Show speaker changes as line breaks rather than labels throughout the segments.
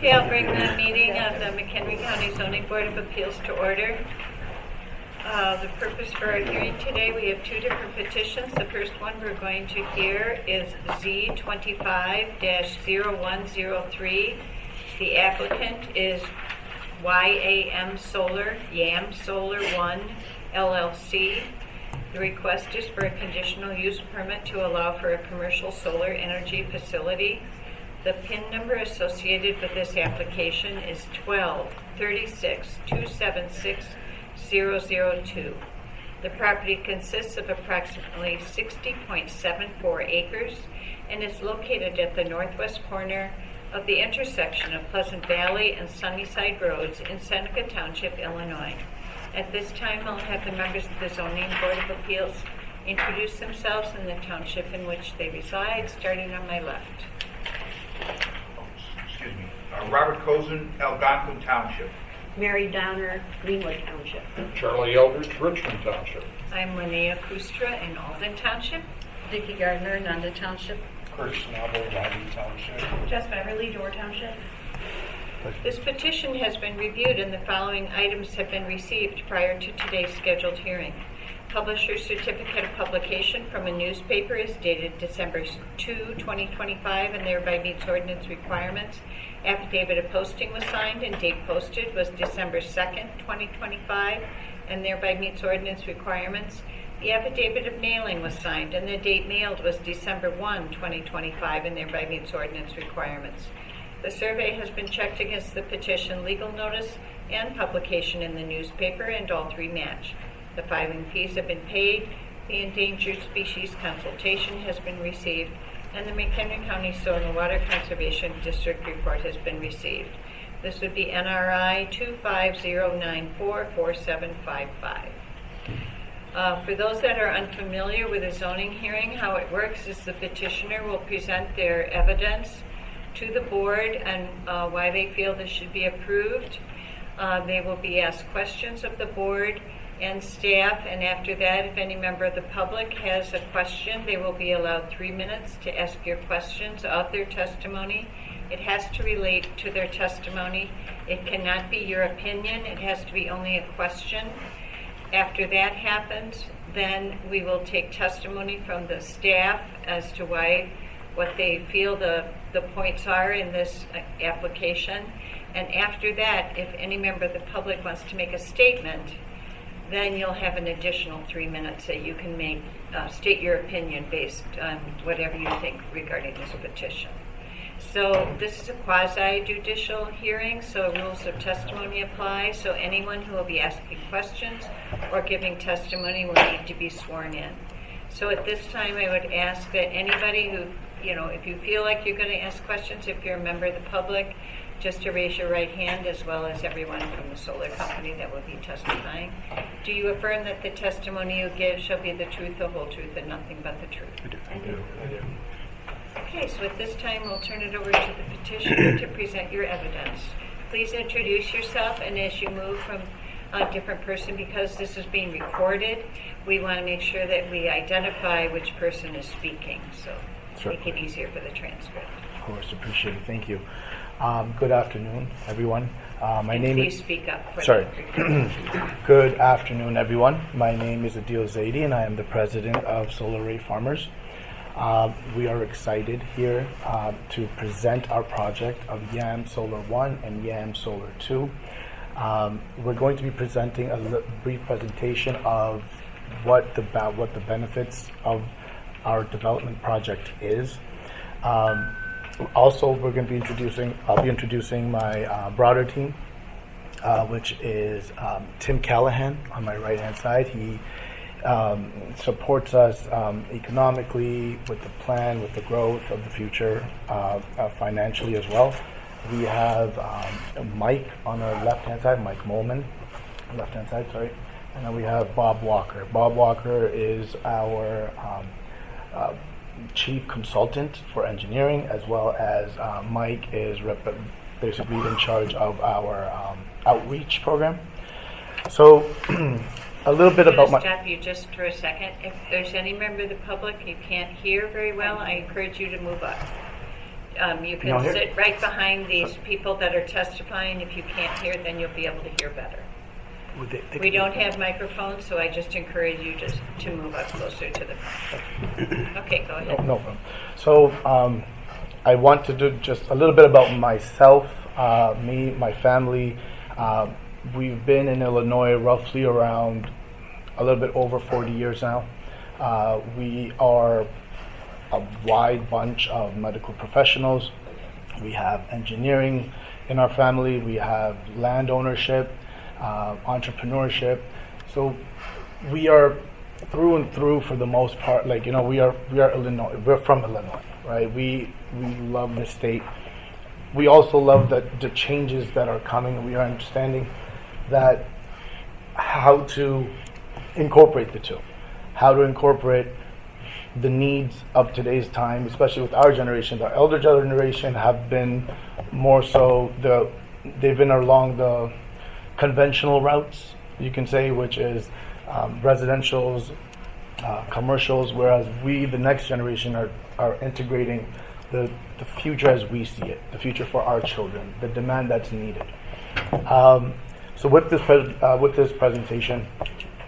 Okay, I'll bring the meeting of the McHenry County Zoning Board of Appeals to order. The purpose for our hearing today, we have two different petitions. The first one we're going to hear is Z25-0103. The applicant is YAM Solar 1 LLC. The request is for a conditional use permit to allow for a commercial solar energy facility. The PIN number associated with this application is 1236276-002. The property consists of approximately 60.74 acres and is located at the northwest corner of the intersection of Pleasant Valley and Sunnyside Roads in Seneca Township, Illinois. At this time, I'll have the members of the Zoning Board of Appeals introduce themselves and the township in which they reside, starting on my left.
Excuse me. Robert Cozen, Algonquin Township.
Mary Donner, Greenwood Township.
Charlie Eldridge, Richmond Township.
I'm Linnea Kustra in Alden Township.
Vicki Gardner, Nunda Township.
Chris Snobble, Riley Township.
Jess Beverly, Door Township.
This petition has been reviewed and the following items have been received prior to today's scheduled hearing. Publisher's certificate of publication from a newspaper is dated December 2, 2025 and thereby meets ordinance requirements. Affidavit of posting was signed and date posted was December 2nd, 2025 and thereby meets ordinance requirements. The affidavit of mailing was signed and the date mailed was December 1, 2025 and thereby meets ordinance requirements. The survey has been checked against the petition legal notice and publication in the newspaper and all three match. The filing fees have been paid, the Endangered Species Consultation has been received, and the McHenry County Soil and Water Conservation District report has been received. This would be NRI 250944755. For those that are unfamiliar with a zoning hearing, how it works is the petitioner will present their evidence to the board and why they feel this should be approved. They will be asked questions of the board and staff, and after that, if any member of the public has a question, they will be allowed 3 minutes to ask your questions of their testimony. It has to relate to their testimony. It cannot be your opinion. It has to be only a question. After that happens, then we will take testimony from the staff as to what they feel the points are in this application. And after that, if any member of the public wants to make a statement, then you'll have an additional 3 minutes that you can make, state your opinion based on whatever you think regarding this petition. So this is a quasi-judicial hearing, so rules of testimony apply. So anyone who will be asking questions or giving testimony will need to be sworn in. So at this time, I would ask that anybody who, if you feel like you're going to ask questions, if you're a member of the public, just to raise your right hand, as well as everyone from the solar company that will be testifying. Do you affirm that the testimony you give shall be the truth, the whole truth, and nothing but the truth?
I do.
Okay, so at this time, we'll turn it over to the petitioner to present your evidence. Please introduce yourself, and as you move from a different person, because this is being recorded, we want to make sure that we identify which person is speaking, so make it easier for the transcript.
Of course, appreciate it. Thank you. Good afternoon, everyone.
Please speak up.
Good afternoon, everyone. My name is Adil Zaidi, and I am the president of Solar Ray Farmers. We are excited here to present our project of YAM Solar 1 and YAM Solar 2. We're going to be presenting a brief presentation of what the benefits of our development project is. Also, I'll be introducing my broader team, which is Tim Callahan on my right-hand side. He supports us economically with the plan, with the growth of the future, financially as well. We have Mike on our left-hand side, Mike Molman, left-hand side, sorry. And then we have Bob Walker. Bob Walker is our chief consultant for engineering, as well as Mike is basically in charge of our outreach program. So a little bit about my...
stop you just for a second. If there's any member of the public you can't hear very well, I encourage you to move up. You
Can
can
y'all hear?
sit right behind these people that are testifying. If you can't hear, then you'll be able to hear better. We don't have microphones, so I just encourage you just to move up closer to the front. Okay, go ahead.
No problem. So I want to do just a little bit about myself, me, my family. We've been in Illinois roughly around a little bit over 40 years now. We are a wide bunch of medical professionals. We have engineering in our family. We have land ownership, entrepreneurship. So we are through and through, for the most part, like, we are Illinois. We're from Illinois, right? We love the state. We also love the changes that are coming. We are understanding that how to incorporate the two, how to incorporate the needs of today's time, especially with our generation. The elder generation have been more so they've been along the conventional routes, you can say, which is residentials, commercials, whereas we, the next generation, are integrating the future as we see it, the future for our children, the demand that's needed. So with this presentation,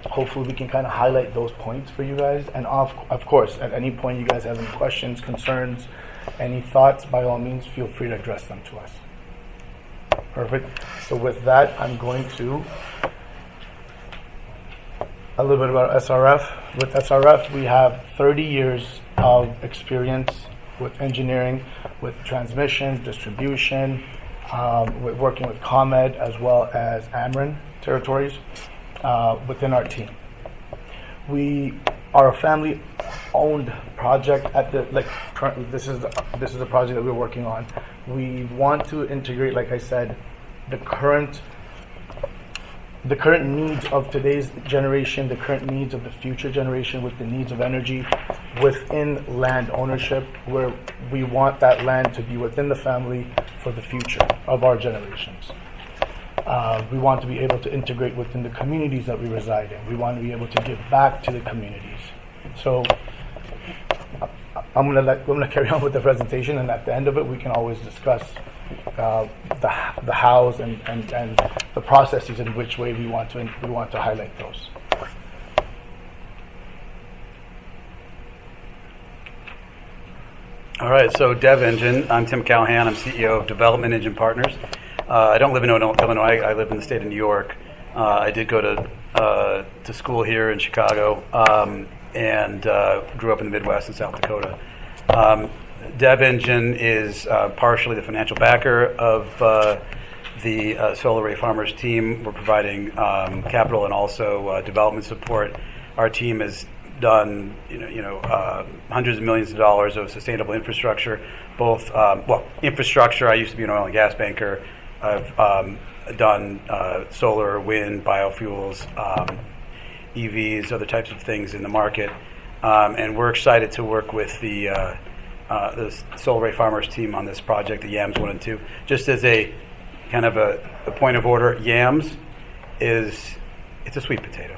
hopefully we can kind of highlight those points for you guys. And of course, at any point you guys have any questions, concerns, any thoughts, by all means, feel free to address them to us. Perfect. So with that, I'm going to a little bit about SRF. With SRF, we have 30 years of experience with engineering, with transmission, distribution, with working with ComEd as well as Ameren territories within our team. We are a family-owned project. Currently, this is a project that we're working on. We want to integrate, like I said, the current needs of today's generation, the current needs of the future generation, with the needs of energy within land ownership, where we want that land to be within the family for the future of our generations. We want to be able to integrate within the communities that we reside in. We want to be able to give back to the communities. So I'm going to carry on with the presentation, and at the end of it, we can always discuss the hows and the processes in which way we want to highlight those.
All right, so Dev Engine. I'm Tim Callahan. I'm CEO of Development Engine Partners. I don't live in Illinois. I live in the state of New York. I did go to school here in Chicago and grew up in the Midwest and South Dakota. Dev Engine is partially the financial backer of the Solar Ray Farmers team. We're providing capital and also development support. Our team has done hundreds of millions of dollars of sustainable infrastructure, both infrastructure. I used to be an oil and gas banker. I've done solar, wind, biofuels, EVs, other types of things in the market, and we're excited to work with the Solar Ray Farmers team on this project, the YAMS 1 and 2. Just as a kind of a point of order, YAMS it's a sweet potato.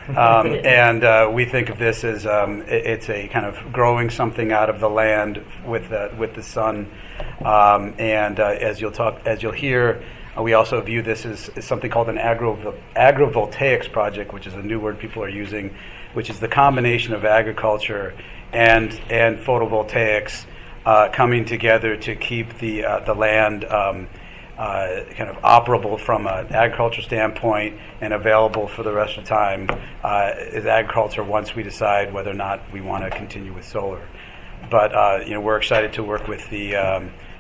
And we think of this as it's a kind of growing something out of the land with the sun. As you'll hear, we also view this as something called an agrovoltaics project, which is a new word people are using, which is the combination of agriculture and photovoltaics coming together to keep the land kind of operable from an agriculture standpoint and available for the rest of the time is agriculture once we decide whether or not we want to continue with solar. But we're excited to work with the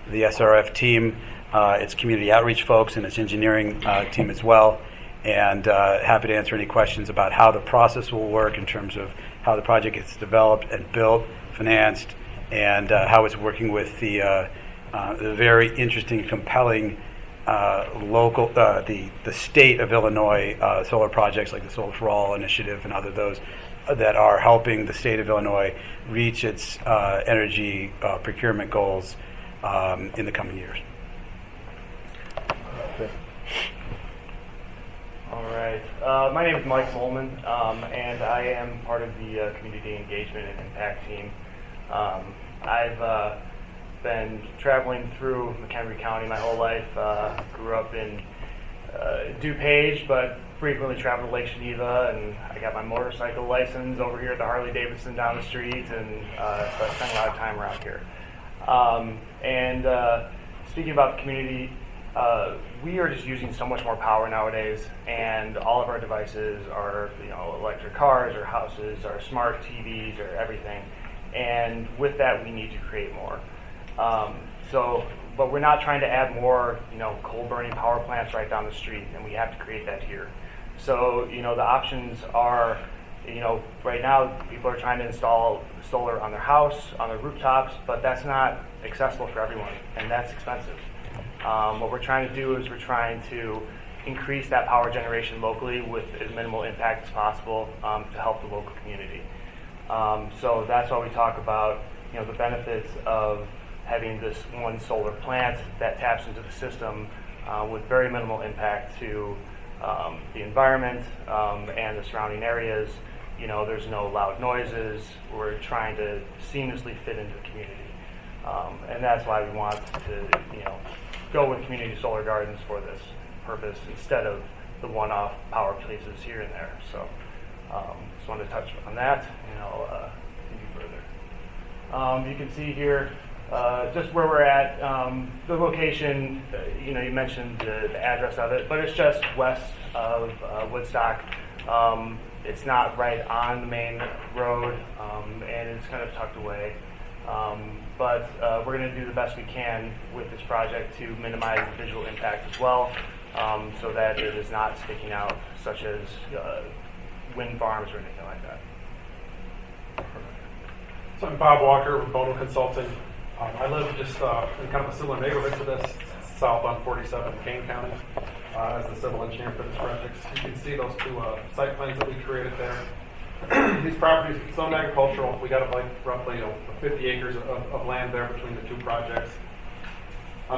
SRF team, its community outreach folks, and its engineering team as well, and happy to answer any questions about how the process will work in terms of how the project gets developed and built, financed, and how it's working with the very interesting, compelling local, the state of Illinois solar projects like the Solar for All initiative and other those that are helping the state of Illinois reach its energy procurement goals in the coming years.
All right. My name is Mike Molman, and I am part of the community engagement and impact team. I've been traveling through McHenry County my whole life. Grew up in DuPage, but frequently traveled to Lake Geneva, and I got my motorcycle license over here at the Harley Davidson down the street, and so I spent a lot of time around here. Speaking about the community, we are just using so much more power nowadays, and all of our devices are, electric cars, or houses, or smart TVs, or everything. And with that, we need to create more. But we're not trying to add more, coal-burning power plants right down the street, and we have to create that here. So, the options are, right now people are trying to install solar on their house, on their rooftops, but that's not accessible for everyone, and that's expensive. What we're trying to do is we're trying to increase that power generation locally with as minimal impact as possible to help the local community. So that's why we talk about, the benefits of having this one solar plant that taps into the system with very minimal impact to the environment and the surrounding areas. There's no loud noises. We're trying to seamlessly fit into the community. And that's why we want to, go with community solar gardens for this purpose instead of the one-off power places here and there. So just wanted to touch on that, and I'll continue further. You can see here just where we're at, the location, you mentioned the address of it, but it's just west of Woodstock. It's not right on the main road, and it's kind of tucked away. But we're going to do the best we can with this project to minimize the visual impact as well, so that it is not sticking out, such as wind farms or anything like that.
So I'm Bob Walker with Bono Consulting. I live just in kind of a similar neighborhood to this, south on 47 in Kane County, as the civil engineer for this project. You can see those two site plans that we created there. These properties, zone agricultural, we got roughly 50 acres of land there between the two projects.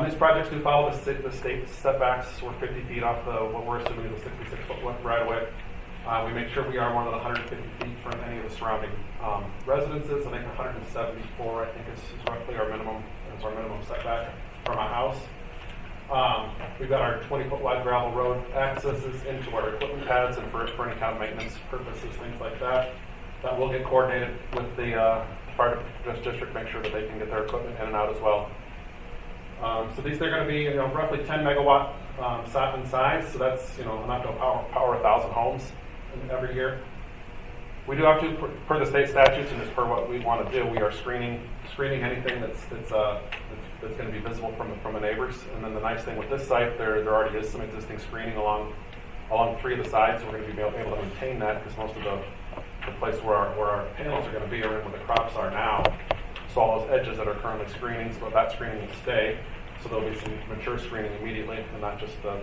These projects do follow the state setbacks. We're 50 feet off what we're assuming is a 66-foot right away. We make sure we are more than 150 feet from any of the surrounding residences. I think 174, I think, is roughly our minimum. That's our minimum setback from a house. We've got our 20-foot wide gravel road accesses into our equipment pads and for any kind of maintenance purposes, things like that. That will get coordinated with the fire district, make sure that they can get their equipment in and out as well. So they're going to be roughly 10 megawatt in size. So that's enough to power 1,000 homes every year. We do have to, per the state statutes and as per what we want to do, we are screening anything that's going to be visible from the neighbors. And then the nice thing with this site, there already is some existing screening along 3 of the sides. So we're going to be able to maintain that because most of the place where our panels are going to be are in where the crops are now. So all those edges that are currently screening, so that screening will stay. So there'll be some mature screening immediately, and not just the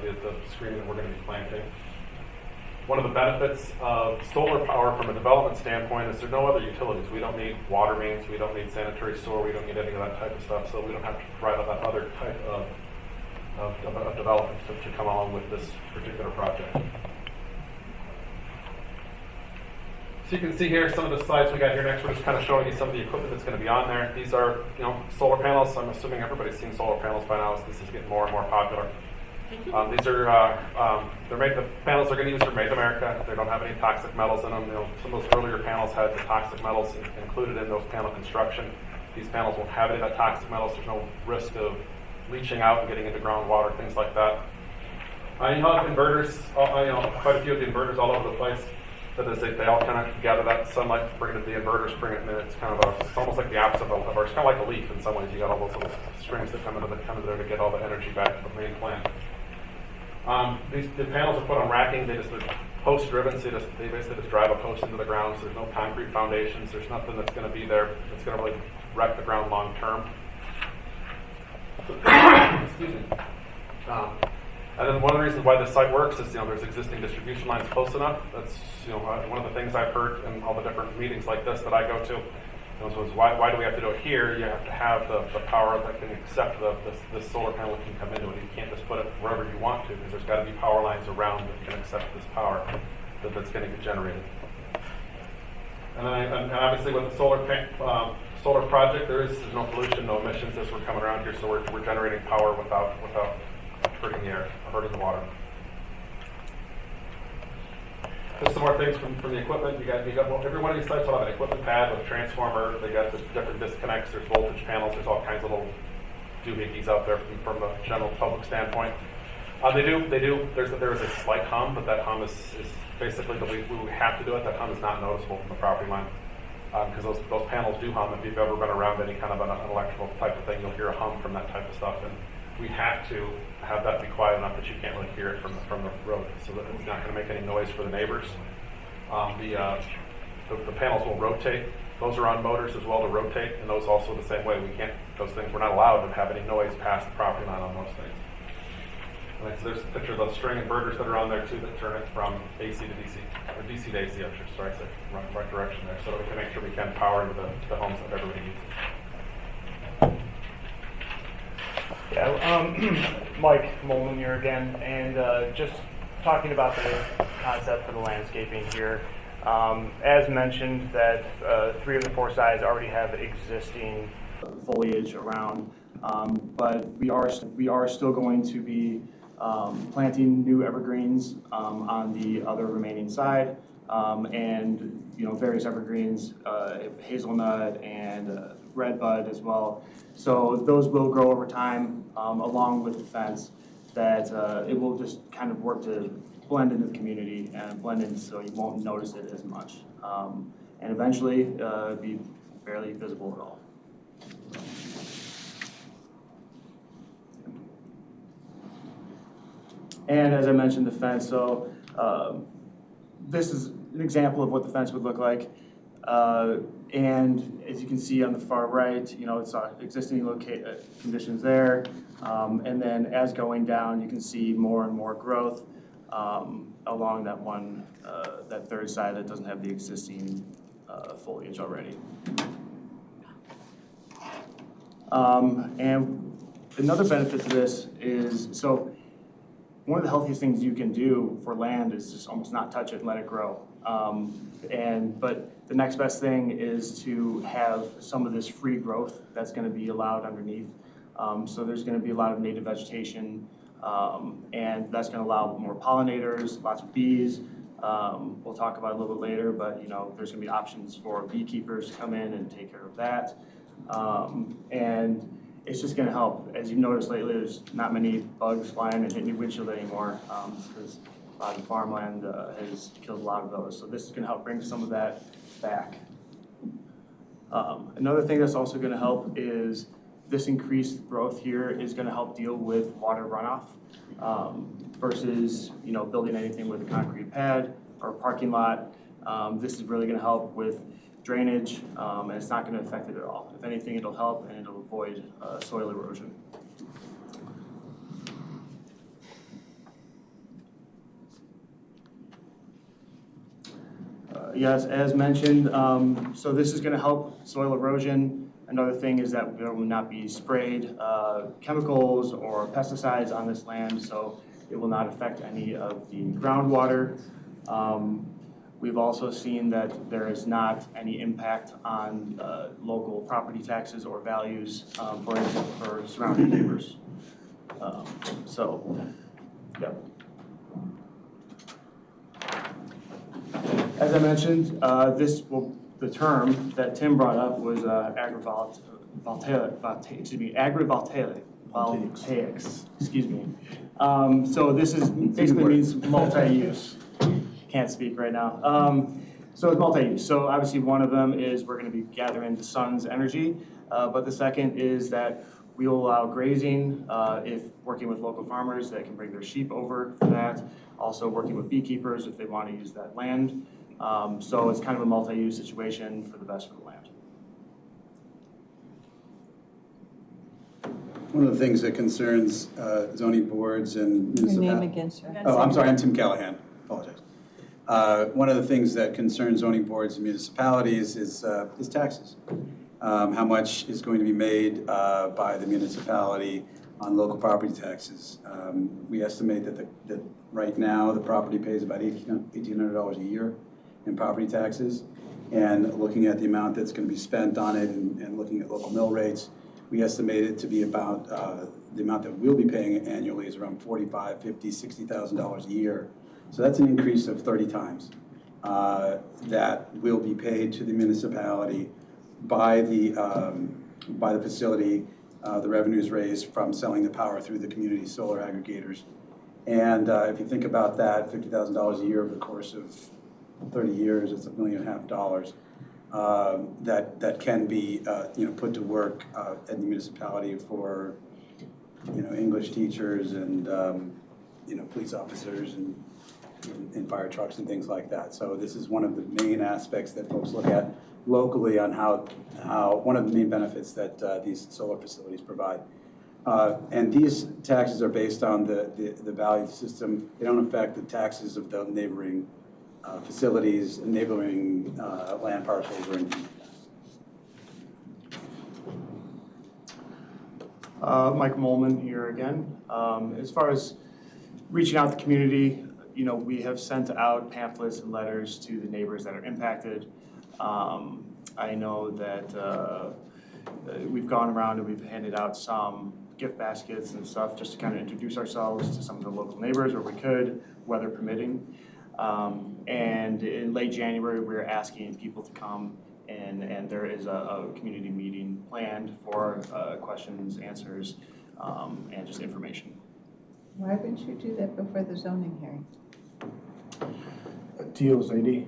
screening that we're going to be planting. One of the benefits of solar power from a development standpoint is there's no other utilities. We don't need water mains, we don't need sanitary sewer, we don't need any of that type of stuff, so we don't have to provide that other type of development to come along with this particular project. So you can see here some of the slides we got here next. We're just kind of showing you some of the equipment that's going to be on there. These are, solar panels. I'm assuming everybody's seen solar panels by now. So this is getting more and more popular. These are, the panels they're going to use are made in America. They don't have any toxic metals in them. Some of those earlier panels had the toxic metals included in those panel construction. These panels won't have any of that toxic metals. There's no risk of leaching out and getting into groundwater, things like that. You have inverters, quite a few of the inverters all over the place. That is, they all kind of gather that sunlight, bring it to the inverters, bring it in. It's kind of it's almost like the opposite of it's kind of like a leaf in some ways. You got all those little strings that come into there to get all the energy back to the main plant. The panels are put on racking. They're post driven, so they basically just drive a post into the ground. So there's no concrete foundations. There's nothing that's going to be there that's going to really wreck the ground long term. Excuse me. And then one of the reasons why this site works is, there's existing distribution lines close enough. That's, one of the things I've heard in all the different meetings like this that I go to. Was why do we have to do it here? You have to have the power that can accept this solar panel that can come into it. You can't just put it wherever you want to because there's got to be power lines around that can accept this power that's going to get generated. And then, and obviously with the solar solar project, there's no pollution, no emissions as we're coming around here, so we're generating power without hurting the air or hurting the water. Just some more things from the equipment. You got well, every one of these sites will have an equipment pad with a transformer. They got the different disconnects. There's voltage panels. There's all kinds of little doohickeys out there from the general public standpoint. They do. There is a slight hum, but that hum is basically we have to do it. That hum is not noticeable from the property line because those panels do hum. If you've ever been around any kind of an electrical type of thing, you'll hear a hum from that type of stuff. And we have to have that be quiet enough that you can't really hear it from the road, so that it's not going to make any noise for the neighbors. The panels will rotate. Those are on motors as well to rotate, and those also the same way. We're not allowed to have any noise past the property line on those things. And so there's a picture of those string inverters that are on there too that turn it from AC to DC, or DC to AC, right direction there, so that we can make sure we can power into the homes that everybody needs.
Yeah, Mike Molman here again, and just talking about the concept for the landscaping here. As mentioned, that 3 of the 4 sides already have existing foliage around, but we are still going to be planting new evergreens on the other remaining side, and various evergreens, hazelnut and redbud as well. So those will grow over time along with the fence. That it will just kind of work to blend into the community and blend in so you won't notice it as much, and eventually be barely visible at all. And as I mentioned, the fence, so this is an example of what the fence would look like. And as you can see on the far right, it's existing conditions there. And then as going down, you can see more and more growth along that third side that doesn't have the existing foliage already. And another benefit to this is, so one of the healthiest things you can do for land is just almost not touch it and let it grow. But the next best thing is to have some of this free growth that's going to be allowed underneath. So there's going to be a lot of native vegetation, and that's going to allow more pollinators, lots of bees. We'll talk about it a little bit later, but there's going to be options for beekeepers to come in and take care of that. And it's just going to help. As you've noticed lately, there's not many bugs flying and hitting your windshield anymore because a lot of farmland has killed a lot of those. So this is going to help bring some of that back. Another thing that's also going to help is this increased growth here is going to help deal with water runoff versus building anything with a concrete pad or parking lot. This is really going to help with drainage, and it's not going to affect it at all. If anything, it'll help and it'll avoid soil erosion. Yes, as mentioned, so this is going to help soil erosion. Another thing is that there will not be sprayed chemicals or pesticides on this land, so it will not affect any of the groundwater. We've also seen that there is not any impact on local property taxes or values, for example, for surrounding neighbors. Yeah. As I mentioned, the term that Tim brought up was agrivoltaics. Excuse me. So this is basically means multi-use. Can't speak right now. So it's multi-use. So obviously one of them is we're going to be gathering the sun's energy, but the second is that we will allow grazing if working with local farmers that can bring their sheep over for that. Also working with beekeepers if they want to use that land. So it's kind of a multi-use situation for the best for the land.
One of the things that concerns zoning boards and
Your name again, sir.
Oh, I'm sorry, I'm Tim Callahan. Apologize. One of the things that concerns zoning boards and municipalities is taxes. How much is going to be made by the municipality on local property taxes? We estimate that right now the property pays about $1,800 a year in property taxes. and looking at the amount that's going to be spent on it and looking at local mill rates, we estimate it to be about, the amount that we'll be paying annually is around $45,000, $50,000, $60,000 a year. So that's an increase of 30 times that will be paid to the municipality by the facility. The revenues raised from selling the power through the community solar aggregators. And if you think about that, $50,000 a year over the course of 30 years, it's $1.5 million that can be put to work at the municipality for English teachers and police officers and fire trucks and things like that. So this is one of the main aspects that folks look at locally on how one of the main benefits that these solar facilities provide. And these taxes are based on the value system. They don't affect the taxes of the neighboring facilities, neighboring land parcels or anything like that.
Mike Molman here again. As far as reaching out to the community, we have sent out pamphlets and letters to the neighbors that are impacted. I know that we've gone around and we've handed out some gift baskets and stuff just to kind of introduce ourselves to some of the local neighbors where we could, weather permitting. And in late January, we were asking people to come and there is a community meeting planned for questions, answers, and just information.
Why wouldn't you do that before the zoning hearing?
Deals, lady.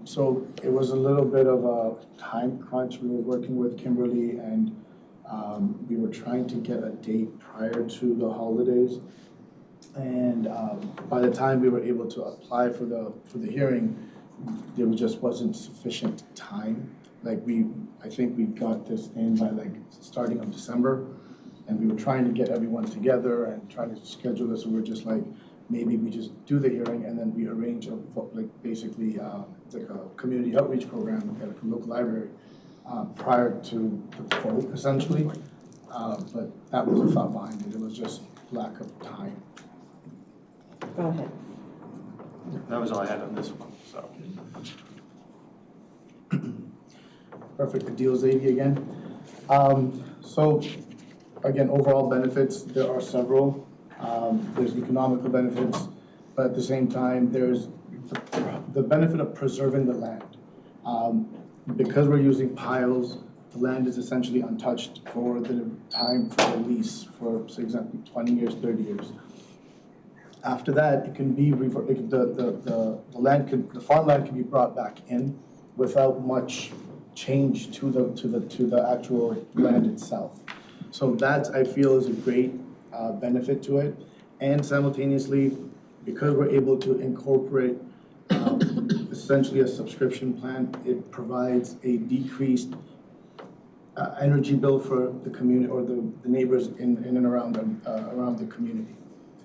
So it was a little bit of a time crunch. We were working with Kimberly and we were trying to get a date prior to the holidays. And by the time we were able to apply for the hearing, there just wasn't sufficient time. I think we got this in by starting of December, and we were trying to get everyone together and trying to schedule this. So we're just maybe we just do the hearing and then we arrange basically a community outreach program at a local library prior to the vote, essentially. But that was the thought behind it. It was just lack of time.
Go ahead.
That was all I had on this one, so.
Perfect. Deals, Zadie again. So again, overall benefits, there are several. There's economical benefits, but at the same time, there's the benefit of preserving the land. Because we're using piles, the land is essentially untouched for the time for the lease for, say, example, 20 years, 30 years. After that, it can be the farmland can be brought back in without much change to the actual land itself. So that, I feel, is a great benefit to it. And simultaneously, because we're able to incorporate essentially a subscription plan, it provides a decreased energy bill for the community or the neighbors in and around the community.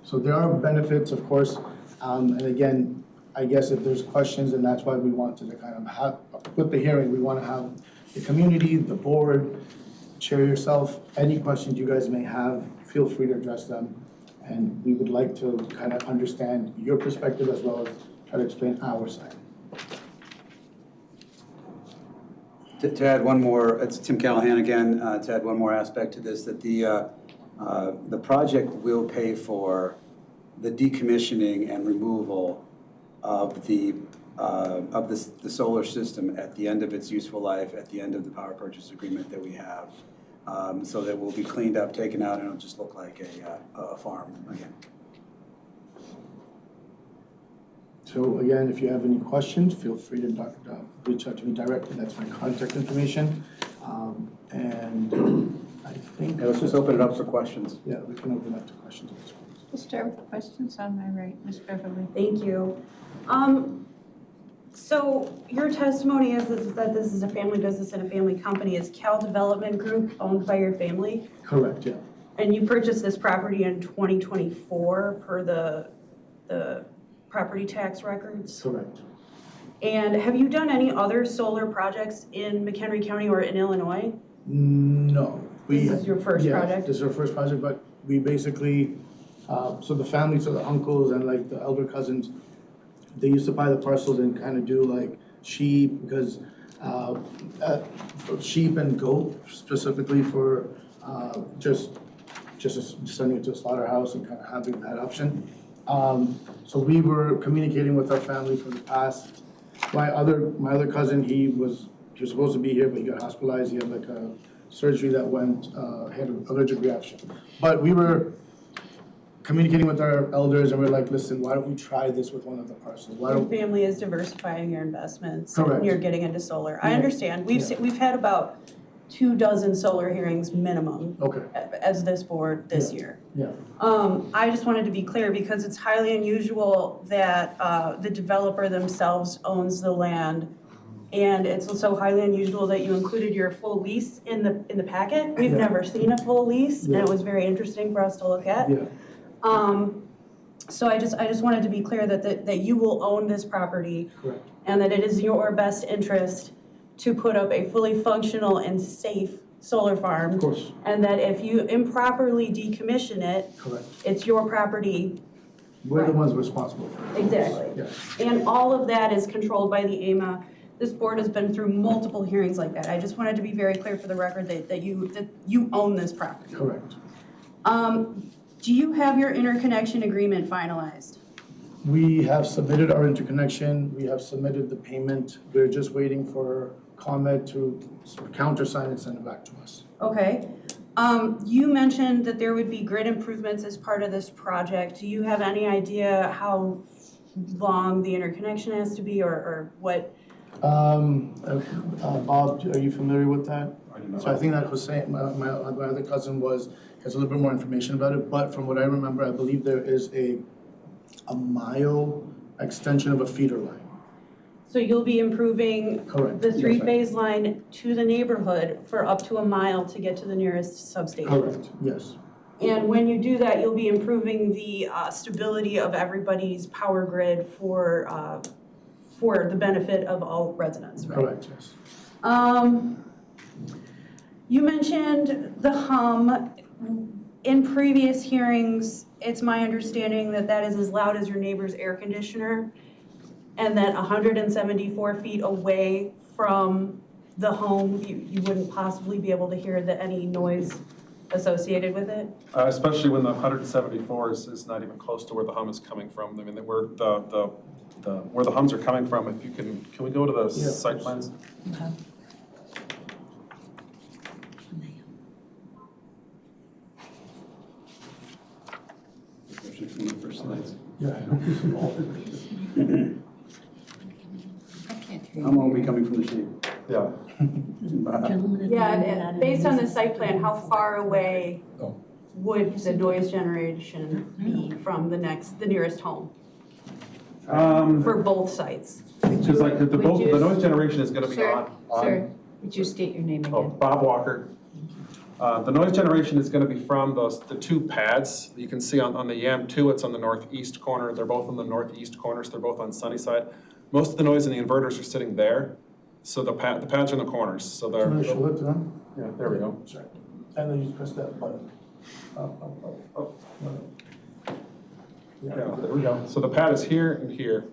So there are benefits, of course, and again, I guess if there's questions, and that's why we wanted to kind of with the hearing, we want to have the community, the board, chair yourself, any questions you guys may have, feel free to address them. And we would like to kind of understand your perspective as well as try to explain our side.
To add one more, it's Tim Callahan again, to add one more aspect to this, that the project will pay for the decommissioning and removal of the solar system at the end of its useful life, at the end of the power purchase agreement that we have. So that will be cleaned up, taken out, and it'll just look like a farm again.
So again, if you have any questions, feel free to reach out to me directly. That's my contact information. And I think...
Yeah, let's just open it up for questions.
Yeah, we can open up to questions at this point.
We'll start with the questions on my right, Ms. Beverly.
Thank you. So your testimony is that this is a family business and a family company. Is Cal Development Group owned by your family?
Correct, yeah.
And you purchased this property in 2024 per the property tax records?
Correct.
And have you done any other solar projects in McHenry County or in Illinois?
No.
This is your first project?
This is our first project, but we basically, so the family, so the uncles and the elder cousins, they used to buy the parcels and kind of do sheep, because for sheep and goat specifically for just sending it to a slaughterhouse and kind of having that option. So we were communicating with our family for the past. My other cousin, he was supposed to be here, but he got hospitalized. He had like a surgery that had an allergic reaction. But we were communicating with our elders, and we're like, listen, why don't we try this with one of the parcels? Why
Your
don't
family is diversifying your investments.
Correct.
And you're getting into solar. I
Yeah.
understand.
Yeah.
We've had about 24 solar hearings minimum
Okay,
as this board this
Yeah.
year.
yeah,
I just wanted to be clear because it's highly unusual that the developer themselves owns the land. And it's also highly unusual that you included your full lease in the packet. We've
Yeah.
never seen a full lease, and
Yeah.
it was very interesting for us to look at.
yeah,
So I just wanted to be clear that you will own this property
correct,
and that it is your best interest to put up a fully functional and safe solar farm.
of course,
And that if you improperly decommission it,
correct.
it's your property.
We're the
Right.
ones responsible for it.
Exactly.
Yeah,
And all of that is controlled by the AMA. This board has been through multiple hearings like that. I just wanted to be very clear for the record that you own this property.
correct.
Do you have your interconnection agreement finalized?
We have submitted our interconnection, we have submitted the payment, we're just waiting for ComEd to countersign and send it back to us.
Okay. You mentioned that there would be grid improvements as part of this project. Do you have any idea how long the interconnection has to be or what?
Bob, are you familiar with that?
I do not.
So I think that Hussein, my other cousin has a little bit more information about it, but from what I remember, I believe there is a mile extension of a feeder line.
So you'll be improving
Correct.
the
Yes,
three-phase line to the neighborhood for up to a mile to get to the nearest substation.
Correct, yes,
And when you do that, you'll be improving the stability of everybody's power grid for the benefit of all residents, right?
correct, yes.
You mentioned the hum. In previous hearings, it's my understanding that that is as loud as your neighbor's air conditioner, and that 174 feet away from the home, you wouldn't possibly be able to hear any noise associated with it?
Especially when the 174 is not even close to where the hum is coming from. I mean, where the hums are coming from, if you can we go to the
Yeah.
site plans?
One of the first slides.
Yeah.
How long will be coming from the sheep?
Yeah.
Yeah, based on the site plan, how far away
Oh.
would the noise generation be from the nearest home for both sites?
Because like the noise generation is going to be
Sir,
on.
sir, would you state your name
Oh,
again?
Bob Walker. The noise generation is going to be from the two pads. You can see on the YAM2, it's on the northeast corner. They're both on the northeast corners. They're both on Sunnyside. Most of the noise in the inverters are sitting there. So the pads are in the corners. So they're,
Can I show it to them?
yeah, there we go.
Sorry. And then you just press that button.
Yeah, there we go. So the pad is here and here.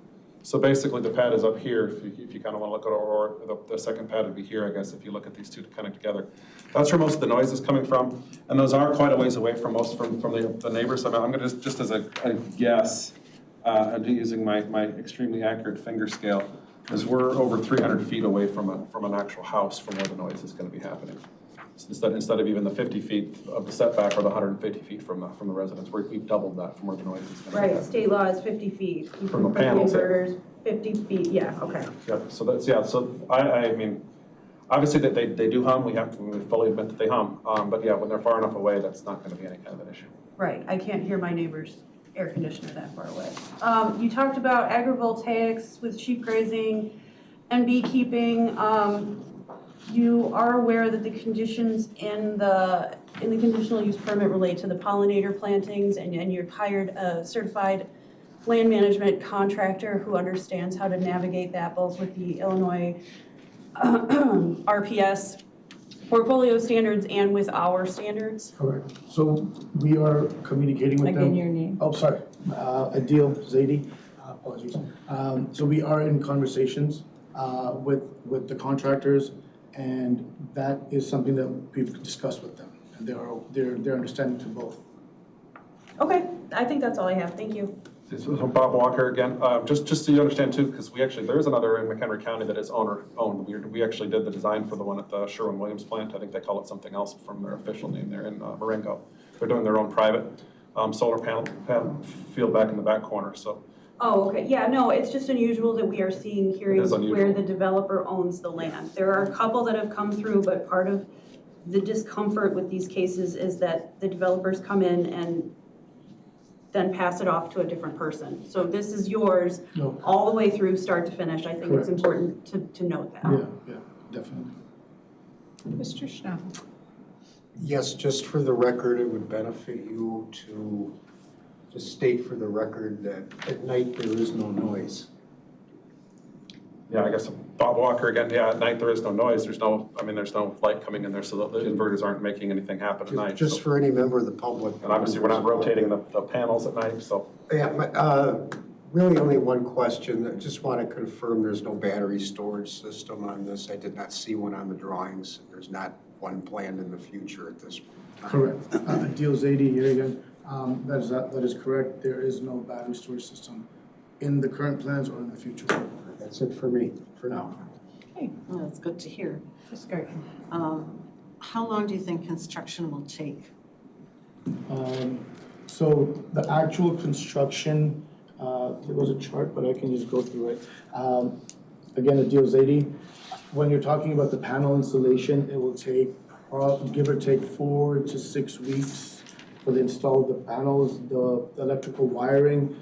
So basically the pad is up here if you kind of want to look at it, or the second pad would be here, I guess, if you look at these two kind of together. That's where most of the noise is coming from. And those are quite a ways away from the neighbors. I mean, I'm going to just as a guess, I'm using my extremely accurate finger scale, is we're over 300 feet away from an actual house from where the noise is going to be happening. So instead of even the 50 feet of the setback or the 150 feet from the residence, we've doubled that from where the noise is going to be
Right,
happening.
state law is 50 feet.
From the panels, yeah.
Inverters, 50 feet, yeah, okay.
Yeah, so that's, yeah, so I mean, obviously that they do hum, we fully admit that they hum, but yeah, when they're far enough away, that's not gonna be any kind of an issue.
Right, I can't hear my neighbor's air conditioner that far away. You talked about agrivoltaics with sheep grazing and beekeeping. You are aware that the conditions in the conditional use permit relate to the pollinator plantings, and you've hired a certified land management contractor who understands how to navigate that, both with the Illinois RPS portfolio standards and with our standards.
Correct. So we are communicating with them.
Again, your name.
Oh, sorry. Adil Zaidi. Apologies. So we are in conversations. with the contractors, and that is something that we've discussed with them, and they're understanding to both.
Okay, I think that's all I have. Thank you.
So Bob Walker again, just so you understand too, because there is another in McHenry County that is owner-owned. We actually did the design for the one at the Sherwin-Williams plant. I think they call it something else from their official name there in Marengo. They're doing their own private solar panel field back in the back corner, so.
Oh, okay. Yeah, no, it's just unusual that we are seeing hearings
unusual.
where the developer owns the land. There are a couple that have come through, but part of the discomfort with these cases is that the developers come in and then pass it off to a different person. So this is yours
No.
all the way through, start to finish. I think it's
Correct.
important to note that.
Yeah, definitely.
Mr. Schnabel.
Yes, just for the record, it would benefit you to just state for the record that at night there is no noise.
Yeah, I guess Bob Walker again, yeah, at night there is no noise, there's no light coming in there, so the inverters aren't making anything happen at night.
Just
so-
for any member of the public.
And obviously, we're not rotating the panels at night, so.
Yeah, really only one question. I just want to confirm there's no battery storage system on this. I did not see one on the drawings. There's not one planned in the future at this time.
Correct. Deals 80 here again. That is correct. There is no battery storage system in the current plans or in the future.
That's it for me, for now.
Okay, well, that's good to hear.
Ms. Gerken.
How long do you think construction will take?
So the actual construction, there was a chart, but I can just go through it. Again, it deals 80. When you're talking about the panel installation, it will take, give or take 4 to 6 weeks for the install of the panels, the electrical wiring,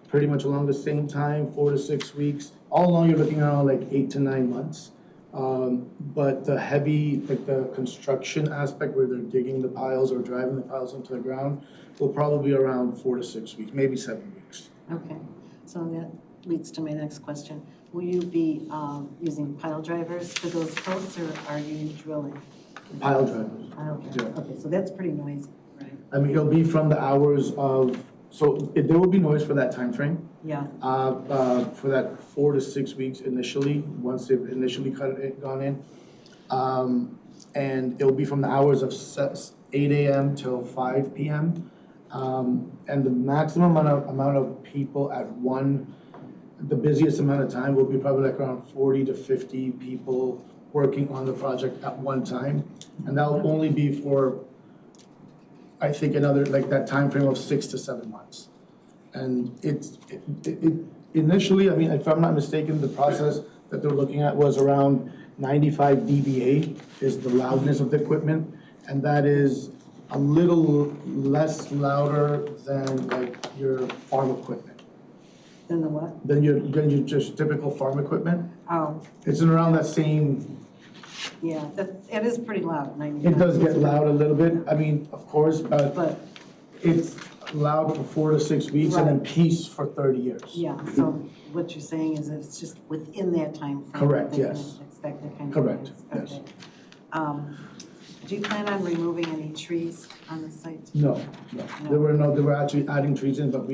pretty much along the same time, 4 to 6 weeks. All along, you're looking around like 8 to 9 months. But the heavy, like the construction aspect where they're digging the piles or driving the piles into the ground will probably be around 4 to 6 weeks, maybe 7 weeks.
Okay, so that leads to my next question. Will you be using pile drivers for those coats, or are you drilling?
Pile drivers.
Pile drivers.
Yeah.
Okay, so that's pretty noisy, right?
I mean, it'll be from the hours of, so there will be noise for that time frame.
Yeah,
For that 4 to 6 weeks initially, once they've initially gone in. And it'll be from the hours of 8 a.m. till 5 p.m. And the maximum amount of people at the busiest amount of time will be probably like around 40 to 50 people working on the project at one time. And that'll only be for, I think, another, like that time frame of 6 to 7 months. And it initially, I mean, if I'm not mistaken, the process that they're looking at was around 95 dBA is the loudness of the equipment. And that is a little less louder than like your farm equipment,
then the what?
than your just typical farm equipment.
Oh,
It's in around that same,
yeah, it is pretty loud, 95.
it does get loud a little bit. I mean, of course, but
But,
it's loud for 4 to 6 weeks and then
Right.
peace for 30 years.
yeah, so what you're saying is that it's just within that time frame.
Correct,
that they
yes.
can expect that kind of
Correct,
noise.
yes.
Okay. Do you plan on removing any trees on the site?
No. They were actually adding trees in, but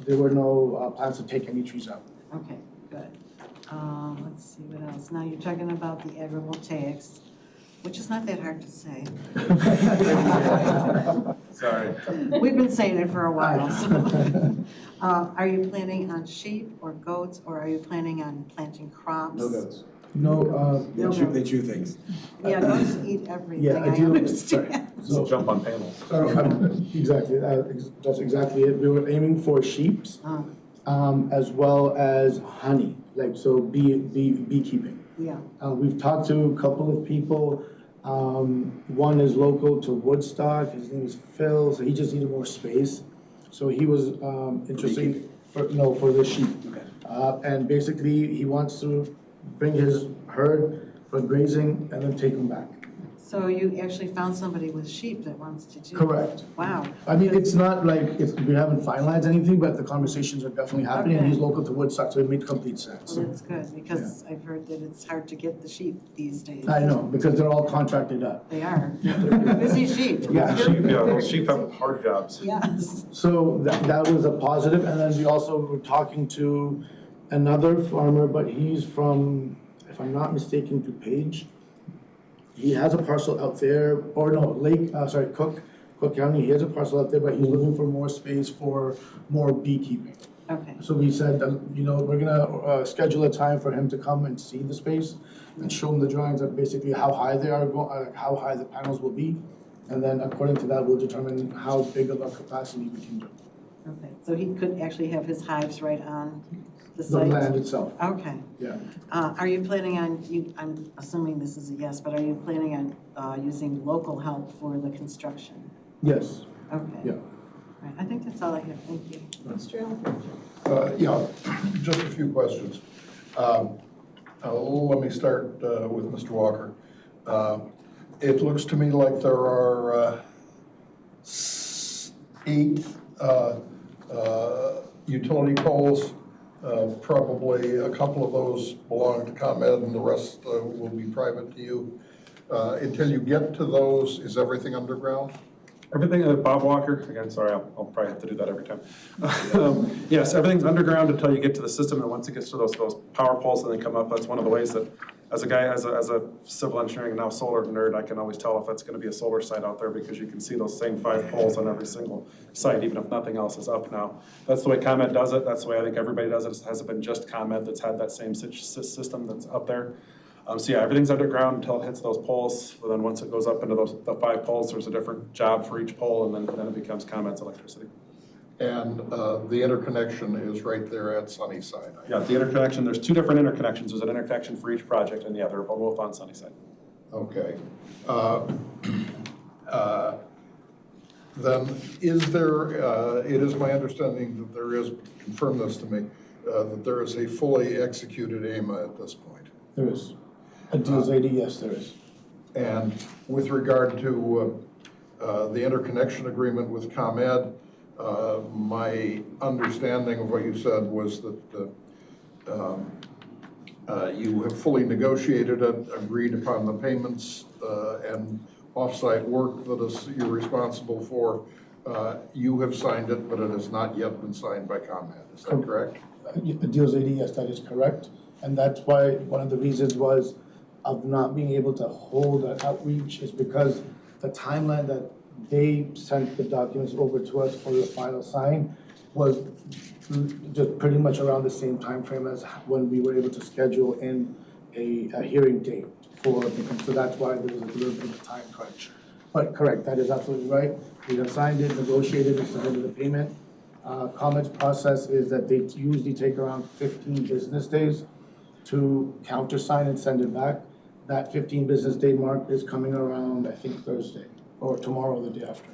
there were no plans to take any trees out.
Okay, good. Let's see what else. Now, you're talking about the agrivoltaics, which is not that hard to say.
Sorry.
We've been saying it for a while. So. Are you planning on sheep or goats, or are you planning on planting crops?
No goats.
No,
They chew things.
Yeah, goats eat everything,
yeah,
I understand.
So jump on panels.
Exactly, that's exactly it. We were aiming for sheeps, as well as honey, like, so beekeeping.
Yeah,
We've talked to a couple of people. One is local to Woodstock. His name is Phil. So he just needed more space. So he was interested for the sheep.
Okay.
And basically, he wants to bring his herd for grazing and then take them back.
so you actually found somebody with sheep that wants to do.
Correct.
Wow.
I mean, it's not like we haven't finalized anything, but the conversations are definitely happening. And
Okay.
he's local to Woodstock, so it made complete sense.
Well, that's good, because I've heard that it's hard to get the sheep these days.
I know, because they're all contracted up.
They are. Busy sheep.
Yeah.
Those sheep have hard jobs.
Yes.
So that was a positive, and then we also were talking to another farmer, but he's from,
if I'm not mistaken, DuPage. He has a parcel out there, or no, Cook County, he has a parcel out there, but he's looking for more space for more beekeeping.
Okay,
So we said, we're gonna schedule a time for him to come and see the space and show him the drawings of basically how high they are, how high the panels will be. And then according to that, we'll determine how big of a capacity we can do.
okay. So he could actually have his hives right on the
The
site?
land itself,
Okay.
yeah.
Are you planning on, I'm assuming this is a yes, but are you planning on using local help for the construction?
Yes,
Okay.
yeah.
All right, I think that's all I have. Thank you. Mr. Allen?
Yeah, just a few questions. Let me start with Mr. Walker. It looks to me like there are 8 utility poles. Probably a couple of those belong to ComEd and the rest will be private to you. Until you get to those, is everything underground?
Everything, Bob Walker, again, sorry, I'll probably have to do that every time. Yes, everything's underground until you get to the system, and once it gets to those power poles and they come up, that's one of the ways that, as a civil engineering and now solar nerd, I can always tell if that's gonna be a solar site out there, because you can see those same 5 poles on every single site, even if nothing else is up now. That's the way ComEd does it, that's the way I think everybody does it. It hasn't been just ComEd that's had that same system that's up there. So yeah, everything's underground until it hits those poles, and then once it goes up into the 5 poles, there's a different job for each pole, and then it becomes ComEd's electricity.
And the interconnection is right there at Sunnyside.
Yeah, the interconnection, there's 2 different interconnections. There's an interconnection for each project, and yeah, they're both on Sunnyside.
Okay. Then is there, it is my understanding that there is, confirm this to me, that there is a fully executed AMA at this point.
There is. A deals 80, yes, there is.
And with regard to the interconnection agreement with ComEd, my understanding of what you said was that you have fully negotiated it, agreed upon the payments and offsite work that you're responsible for. You have signed it, but it has not yet been signed by ComEd. Is that correct?
A deals 80, yes, that is correct. And that's why one of the reasons was of not being able to hold an outreach is because the timeline that they sent the documents over to us for the final sign was just pretty much around the same time frame as when we were able to schedule in a hearing date for, so that's why there was a little bit of a time crunch. But correct, that is absolutely right. We have signed it, negotiated, and submitted the payment. ComEd's process is that they usually take around 15 business days to countersign and send it back. That 15 business day mark is coming around, I think, Thursday, or tomorrow, the day after.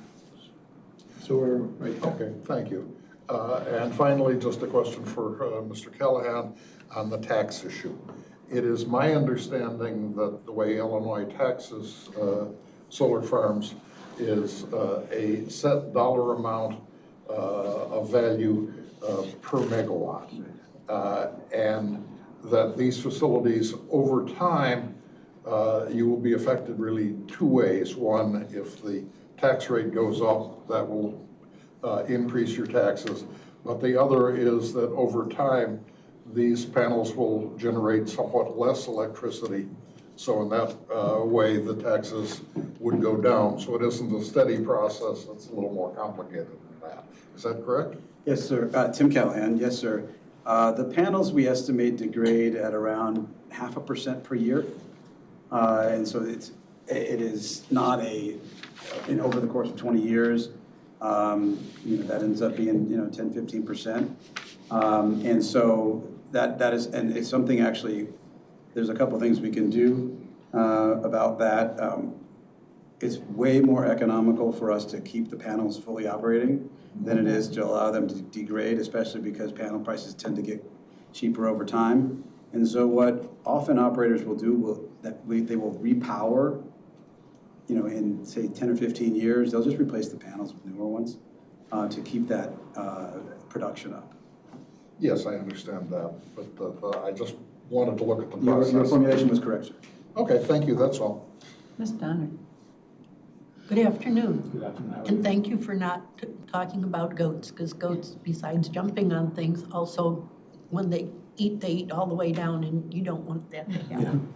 So we're right there.
Okay, thank you. And finally, just a question for Mr. Callahan on the tax issue. It is my understanding that the way Illinois taxes solar farms is a set dollar amount of value per megawatt. And that these facilities, over time, you will be affected really 2 ways. One, if the tax rate goes up, that will increase your taxes. But the other is that over time, these panels will generate somewhat less electricity. So in that way, the taxes would go down. So it isn't a steady process. It's a little more complicated than that. Is that correct?
Yes, sir. Tim Callahan, yes, sir. The panels we estimate degrade at around 0.5% per year. And so it is not over the course of 20 years, that ends up being, 10, 15%. And so that is, and it's something actually, there's a couple things we can do about that. It's way more economical for us to keep the panels fully operating than it is to allow them to degrade, especially because panel prices tend to get cheaper over time. And so what often operators will do, they will repower, in say 10 or 15 years, they'll just replace the panels with newer ones to keep that production up.
Yes, I understand that, but I just wanted to look at the process.
Your formulation was correct, sir.
Okay, thank you, that's all.
Ms. Donner. Good afternoon.
Good afternoon.
And thank you for not talking about goats, because goats, besides jumping on things, also, when they they eat all the way down, and you don't want that to happen.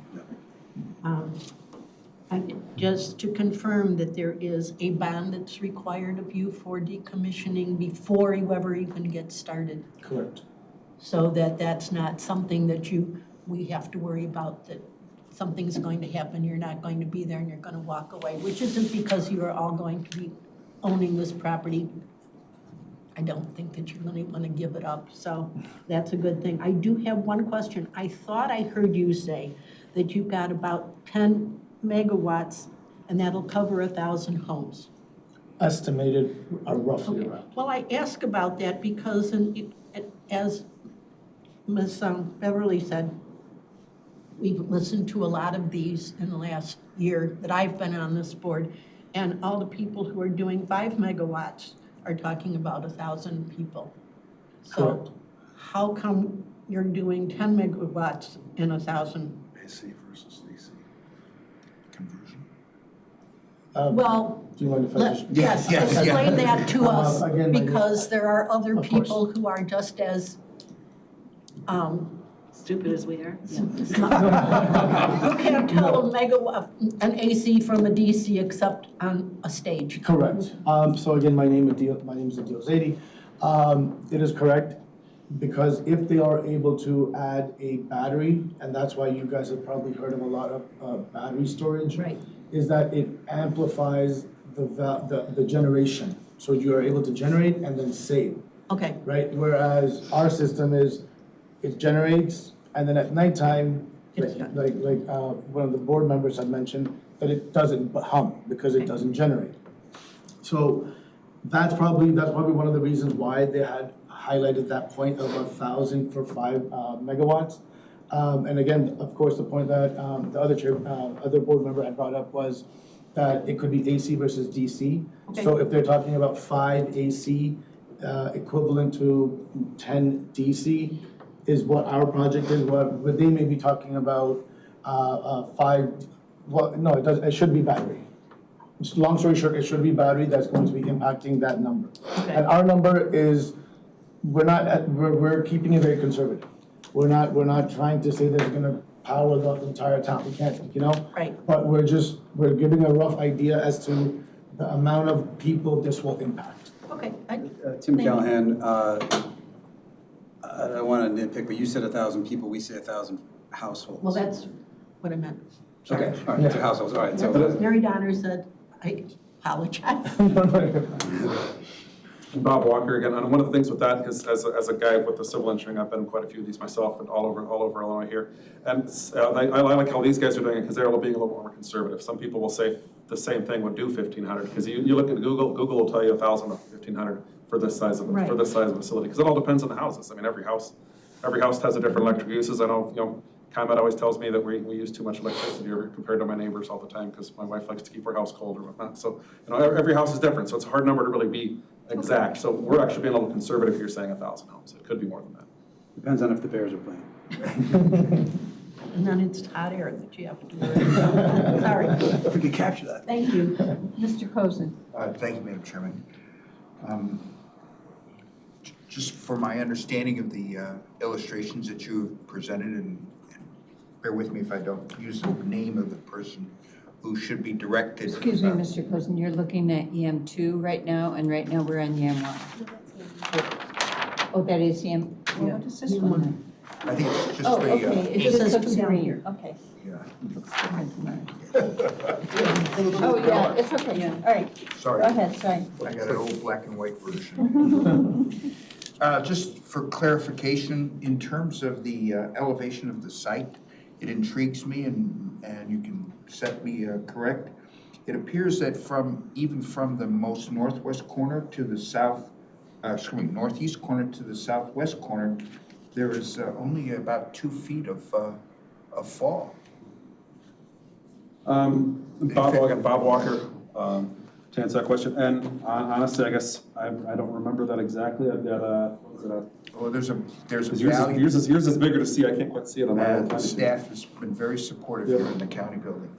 Just to confirm that there is a bond that's required of you for decommissioning before you ever even get started,
Correct.
so that that's not something that we have to worry about, that something's going to happen, you're not going to be there, and you're going to walk away, which isn't because you are all going to be owning this property. I don't think that you're going to want to give it up, so that's a good thing. I do have one question. I thought I heard you say that you've got about 10 megawatts, and that'll cover 1,000 homes.
Estimated roughly around.
Well, I ask about that because, as Ms. Beverly said, we've listened to a lot of these in the last year that I've been on this board, and all the people who are doing 5 megawatts are talking about 1,000 people.
Correct.
So how come you're doing 10 megawatts and 1,000?
AC versus DC conversion.
Well,
do you mind if I just?
yes, explain that to us,
Again,
because there are other
Of
people who are just as,
Stupid as we are. Yeah.
who can't tell a megawatt, an AC from a DC except on a stage.
Correct. So again, my name is Adil Zaidi. It is correct, because if they are able to add a battery, and that's why you guys have probably heard of a lot of battery storage.
Right.
Is that it amplifies the generation. So you are able to generate and then save,
Okay,
right? Whereas our system is, it generates, and then at nighttime,
It's done.
like one of the board members had mentioned, that it doesn't hum because it doesn't generate. So that's probably one of the reasons why they had highlighted that point of 1,000 for 5 megawatts. And again, of course, the point that the other board member had brought up was that it could be AC versus DC.
Okay.
So if they're talking about 5 AC equivalent to 10 DC is what our project is. What they may be talking about 5. Well, no, it does. It should be battery. Long story short, it should be battery that's going to be impacting that number.
Okay.
And our number is, we're keeping it very conservative. We're not trying to say that it's gonna power the entire town. We can't,
Right.
But we're giving a rough idea as to the amount of people this will impact.
okay.
Tim
Thank you.
Callahan, I don't want to nitpick, but you said 1,000 people, we say 1,000 households.
Well, that's what I meant.
Okay, all right, 2 households, all right. So
Mary Donner said, I apologize.
Bob Walker again, and one of the things with that is, as a guy with the civil engineering, I've been in quite a few of these myself, and all over Illinois here. And I like how these guys are doing it because they're being a little more conservative. Some people will say the same thing would do 1,500 because you look at Google will tell you 1,000 or 1,500 for this size of
Right.
a facility, because it all depends on the houses. I mean, every house has a different electric uses. I know, ComEd always tells me that we use too much electricity compared to my neighbors all the time because my wife likes to keep her house cold or whatnot. So every house is different, so it's a hard number to really be exact. So we're actually being a little conservative here, saying 1,000 homes. It could be more than that.
depends on if the Bears are playing.
And then it's hot air that you have to worry. Sorry.
If we could capture that.
Thank you. Mr. Cozen.
Thank you, Madam Chairman. Just for my understanding of the illustrations that you presented, and bear with me if I don't use the name of the person who should be directed.
Excuse me, Mr. Cozen, you're looking at EM2 right now, and right now we're on EM1. Oh, that is EM, well, what is this one then?
I think it's just
Oh,
the,
okay, it
It
just
says
looks
two down
green.
here.
Okay.
yeah,
Looks different to mine. Oh, yeah, it's okay, all right,
sorry.
go ahead, sorry.
I got an old black and white version. Just for clarification, in terms of the elevation of the site, it intrigues me, and you can set me correct. It appears that even from the most northwest corner to the northeast corner to the southwest corner, there is only about 2 feet of fall.
Bob Walker, to answer that question, and honestly, I guess I don't remember that exactly. I've got
Well, there's a
value. Yours is bigger to see. I can't quite see it on my
The staff has been very supportive here in the county building.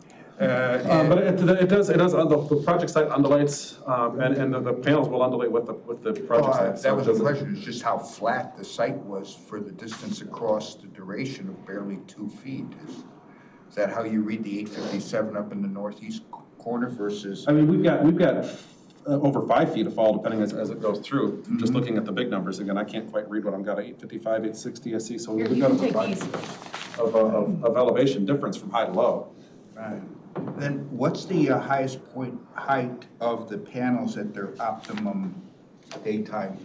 But it does, the project site undulates, and the panels will undulate with the project site. so
That
it
was the
doesn't-
question, is just how flat the site was for the distance across the duration of barely 2 feet. Is that how you read the 857 up in the northeast corner versus?
I mean, we've got over 5 feet of fall depending as it goes through. Just looking at the big numbers, again, I can't quite read what I've got, 855, 860, I see, so
Here,
we've
you
got
can
over
take
5
these.
feet of elevation difference from high to low.
Right. Then what's the highest point height of the panels at their optimum daytime?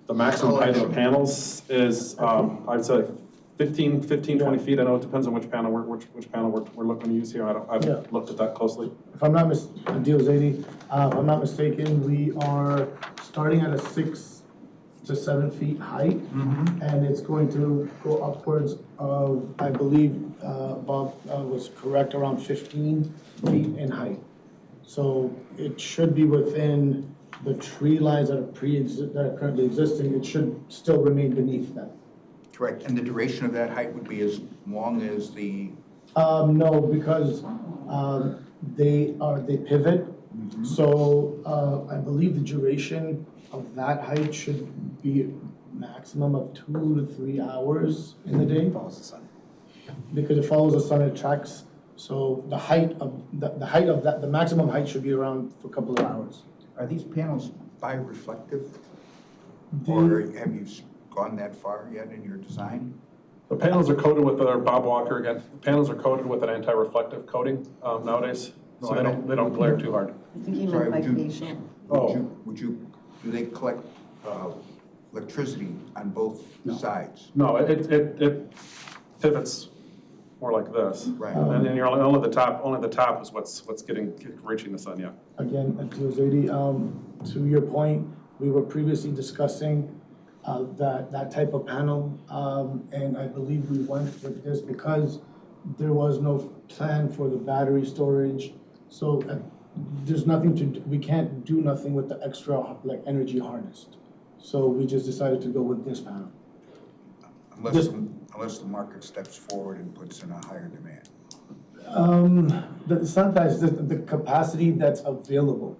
The maximum height of the panels is, I'd say 15, 20 feet. I know it depends on which panel we're looking to use here.
Yeah.
I've looked at that closely.
If I'm not if I'm not mistaken, we are starting at a 6 to 7 feet height, and it's going to go upwards of, I believe, Bob was correct, around 15 feet in height. So it should be within the tree lines that are currently existing. It should still remain beneath them.
Correct, and the duration of that height would be as long as the?
No, because they pivot. So I believe the duration of that height should be maximum of 2 to 3 hours in the day.
Follows the sun.
Because it follows the sun, it tracks. So the height of the maximum height should be around for a couple of hours.
Are these panels bi-reflective? Or have you gone that far yet in your design?
The panels are coated with, Bob Walker again, the panels are coated with an anti-reflective coating nowadays, so they don't glare too hard.
I think he
Sorry,
meant by
would you-
facial.
Do they collect electricity on both sides?
No, it pivots more like this.
Right.
And then you're only the top is what's reaching the sun, yeah.
Again, to your point, we were previously discussing that type of panel, and I believe we went with this because there was no plan for the battery storage. So there's nothing to do, we can't do nothing with the extra energy harnessed. So we just decided to go with this panel.
Unless the market steps forward and puts in a higher demand.
It's not that, it's the capacity that's available.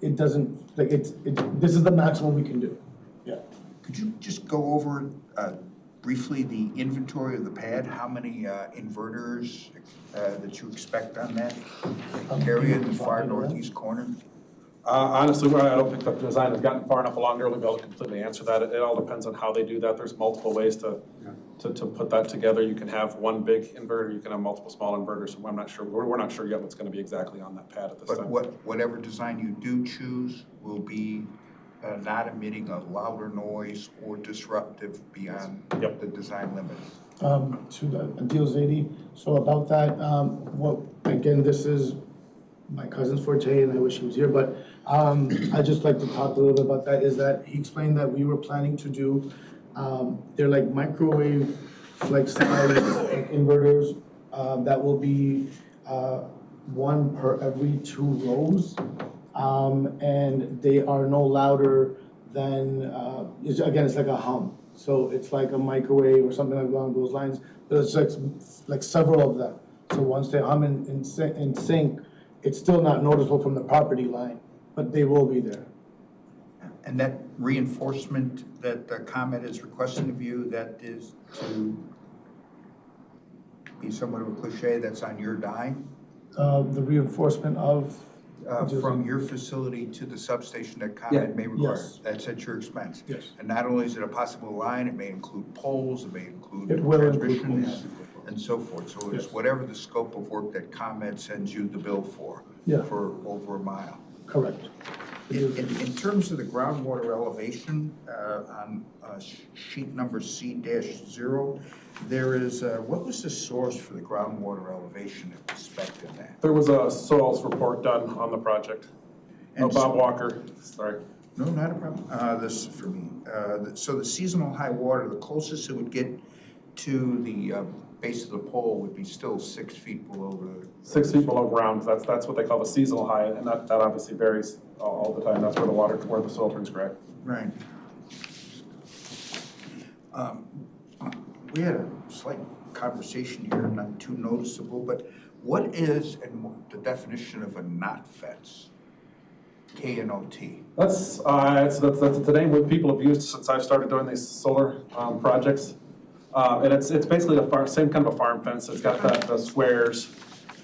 It doesn't, this is the maximum we can do. Yeah.
Could you just go over briefly the inventory of the pad? How many inverters that you expect on that area in the far northeast corner?
Honestly, I don't think the design has gotten far enough along there to be able to completely answer that. It all depends on how they do that. There's multiple ways to put that together. You can have one big inverter, you can have multiple small inverters. So I'm not sure, we're not sure yet what's going to be exactly on that pad at this time.
But whatever design you do choose will be not emitting a louder noise or disruptive beyond the design limits.
To the Adil Zaidi, so about that, again, this is my cousin's forte, and I wish he was here, but I'd just like to talk a little bit about that, is that he explained that we were planning to do, they're like microwave, like size inverters, that will be one per every 2 rows, and they are no louder than, again, it's like a hum. So it's like a microwave or something along those lines, but it's like several of them. So once they hum in sync, it's still not noticeable from the property line, but they will be there.
And that reinforcement that ComEd is requesting of you, that is to be somewhat of a cliche, that's on your dime?
The reinforcement of?
From your facility to the substation that ComEd may require.
Yes.
That's at your expense.
Yes.
And not only is it a possible line, it may include poles, it may include
It will include
transmission
poles.
and so forth. So it's
Yes.
whatever the scope of work that ComEd sends you the bill for over a mile.
Correct.
In terms of the groundwater elevation, on sheet number C-0, there is, what was the source for the groundwater elevation that was spec'd in that?
There was a soils report done on the project.
And
Bob Walker, sorry.
No, not a problem. This is for me. So the seasonal high water, the closest it would get to the base of the pole would be still 6 feet below the...
6 feet below ground, that's what they call the seasonal high, and that obviously varies all the time. That's where the soil turns gray.
Right. We had a slight conversation here, not too noticeable, but what is the definition of a knot fence? K-N-O-T.
That's the name that people have used since I've started doing these solar projects. And it's basically the same kind of a farm fence. It's got the squares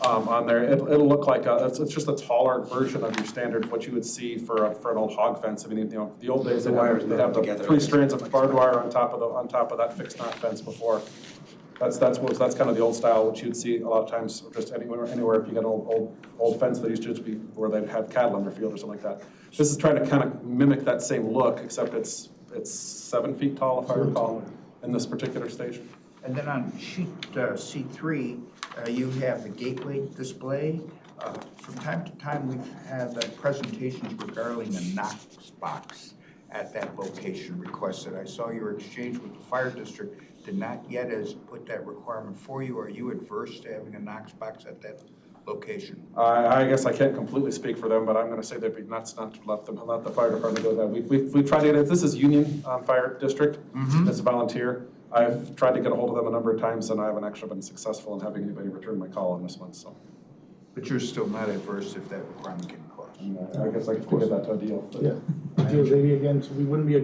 on there. It'll look like it's just a taller version of your standard, what you would see for an old hog fence. I mean, you know, the old days they'd have the 3 strands of barbed wire on top of that fixed knot fence before. That's kind of the old style, which you'd see a lot of times just anywhere if you got an old fence that used to just be where they'd have cattle in their field or something like that. This is trying to kind of mimic that same look, except it's 7 feet tall, if I recall, in this particular station.
And then on sheet C3, you have the gateway display. From time to time, we've had presentations regarding a Knox box at that location requested. I saw your exchange with the fire district did not yet as put that requirement for you. Are you adverse to having a Knox box at that location?
I guess I can't completely speak for them, but I'm going to say they'd be nuts not to let the fire department do that. We've tried to get it. This is Union Fire District. It's a volunteer. I've tried to get a hold of them a number of times, and I haven't actually been successful in having anybody return my call on this one. So,
but you're still not adverse if that requirement can cross.
I guess I could get that to a deal. But.
Yeah, deals 80 again. So we wouldn't be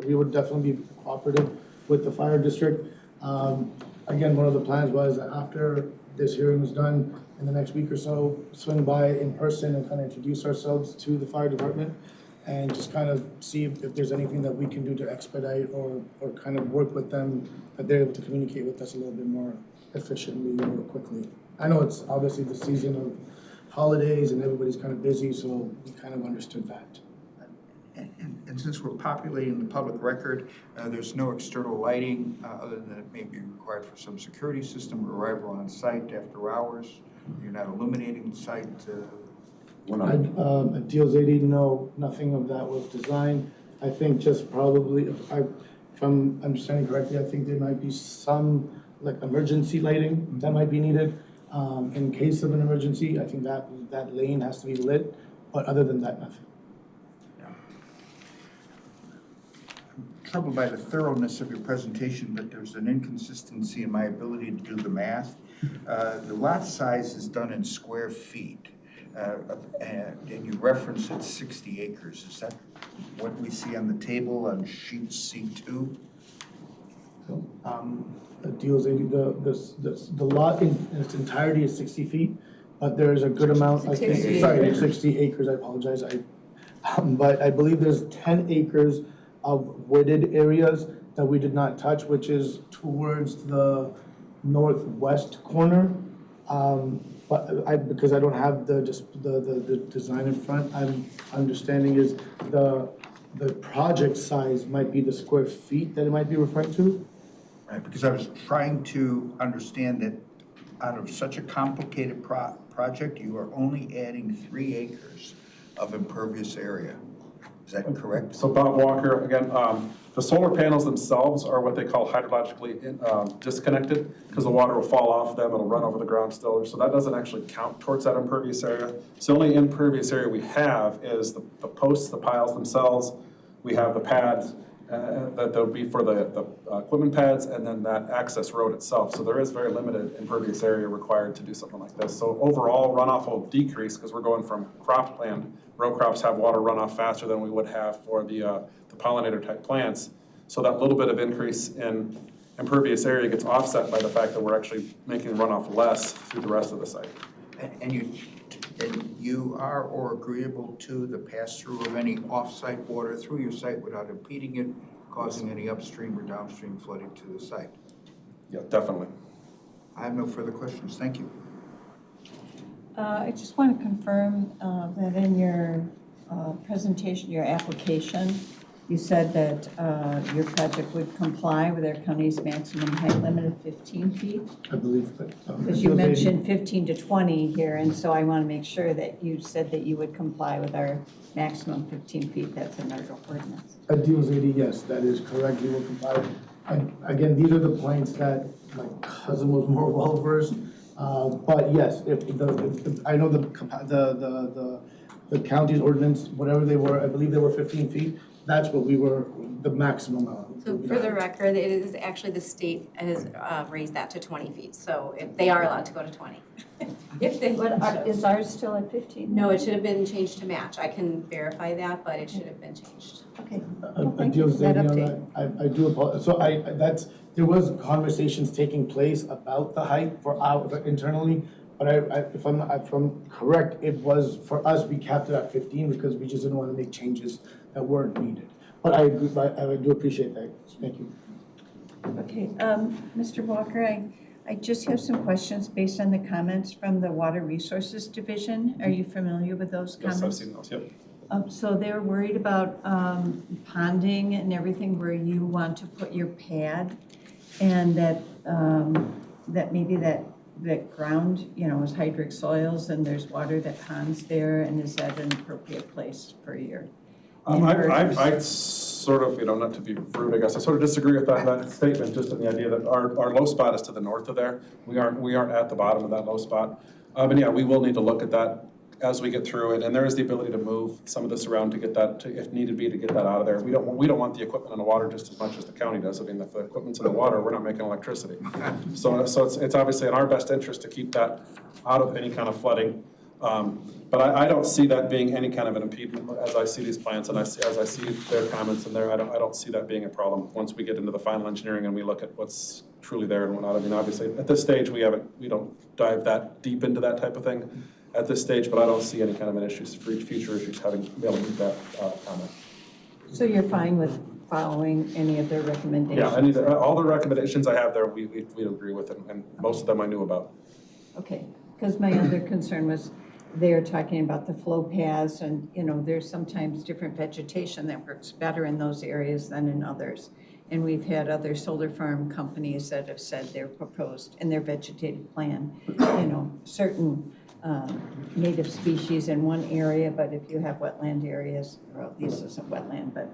we would definitely be cooperative with the fire district. Again, one of the plans was that after this hearing was done, in the next week or so, swing by in person and kind of introduce ourselves to the fire department and just kind of see if there's anything that we can do to expedite or kind of work with them, that they're able to communicate with us a little bit more efficiently or quickly. I know it's obviously the season of holidays and everybody's kind of busy, so we kind of understood that.
And since we're populating the public record, there's no external lighting other than it may be required for some security system or arrival on site after hours. You're not illuminating the site.
At Deals 80, no, nothing of that was designed. I think just probably, if I'm understanding correctly, I think there might be some like emergency lighting that might be needed. In case of an emergency, I think that lane has to be lit, but other than that, nothing.
Troubled by the thoroughness of your presentation, but there's an inconsistency in my ability to do the math. The lot size is done in square feet, and you reference it's 60 acres. Is that what we see on the table on sheet C2?
Deals 80, the lot in its entirety is 60 feet, but there is a good amount, I think, sorry, 60 acres, I apologize. But I believe there's 10 acres of wooded areas that we did not touch, which is towards the northwest corner. But because I don't have the design in front, I'm understanding is the project size might be the square feet that it might be referring to.
Right, because I was trying to understand that out of such a complicated project, you are only adding 3 acres of impervious area. Is that correct?
So Bob Walker, again, the solar panels themselves are what they call hydrologically disconnected because the water will fall off them, it'll run over the ground still. So that doesn't actually count towards that impervious area. So the only impervious area we have is the posts, the piles themselves. We have the pads that there'll be for the equipment pads and then that access road itself. So there is very limited impervious area required to do something like this. So overall runoff will decrease because we're going from cropland. Row crops have water runoff faster than we would have for the pollinator type plants. So that little bit of increase in impervious area gets offset by the fact that we're actually making runoff less through the rest of the site.
And you are or agreeable to the pass-through of any off-site water through your site without impeding it, causing any upstream or downstream flooding to the site?
Yeah, definitely.
I have no further questions. Thank you.
I just want to confirm that in your presentation, your application, you said that your project would comply with our county's maximum height limit of 15 feet?
I believe that.
Because you mentioned 15 to 20 here, and so I want to make sure that you said that you would comply with our maximum 15 feet. That's in our ordinance.
At Deals 80, yes, that is correct. We will comply. And again, these are the points that my cousin was more well versed. But yes, if I know the county's ordinance, whatever they were, I believe they were 15 feet. that's what we were, the maximum amount.
So for the record, it is actually the state has raised that to 20 feet, so if they are allowed to go to 20. If they,
Is ours still at 15?
no, it should have been changed to match. I can verify that, but it should have been changed.
Okay.
A deal with Zadie on that. I do apologize. So there was conversations taking place about the height for internally, but if I'm correct, it was, for us, we capped it at 15 because we just didn't want to make changes that weren't needed. But I agree, I do appreciate that. Thank you.
Okay, Mr. Walker, I just have some questions based on the comments from the Water Resources Division. Are you familiar with those comments?
Yes, I've seen those, yep.
So they're worried about ponding and everything where you want to put your pad, and that maybe that ground, is hydric soils and there's water that ponds there, and is that an appropriate place for your inverters?
I sort of, not to be rude, I guess, I sort of disagree with that statement, just in the idea that our low spot is to the north of there. We aren't at the bottom of that low spot. But yeah, we will need to look at that as we get through it, and there is the ability to move some of this around to get that, if needed be, to get that out of there. We don't want the equipment in the water just as much as the county does. I mean, if the equipment's in the water, we're not making electricity. So it's obviously in our best interest to keep that out of any kind of flooding. But I don't see that being any kind of an impediment as I see these plans and as I see their comments in there. I don't see that being a problem once we get into the final engineering and we look at what's truly there and whatnot. I mean, obviously at this stage we don't dive that deep into that type of thing at this stage, but I don't see any kind of an issues for future issues having be able to meet that comment.
So you're fine with following any of their recommendations?
Yeah, all the recommendations I have there, we agree with, and most of them I knew about.
Okay, because my other concern was they're talking about the flow paths, and there's sometimes different vegetation that works better in those areas than in others. And we've had other solar farm companies that have said they're proposed in their vegetative plan, certain native species in one area, but if you have wetland areas, well, this isn't wetland, but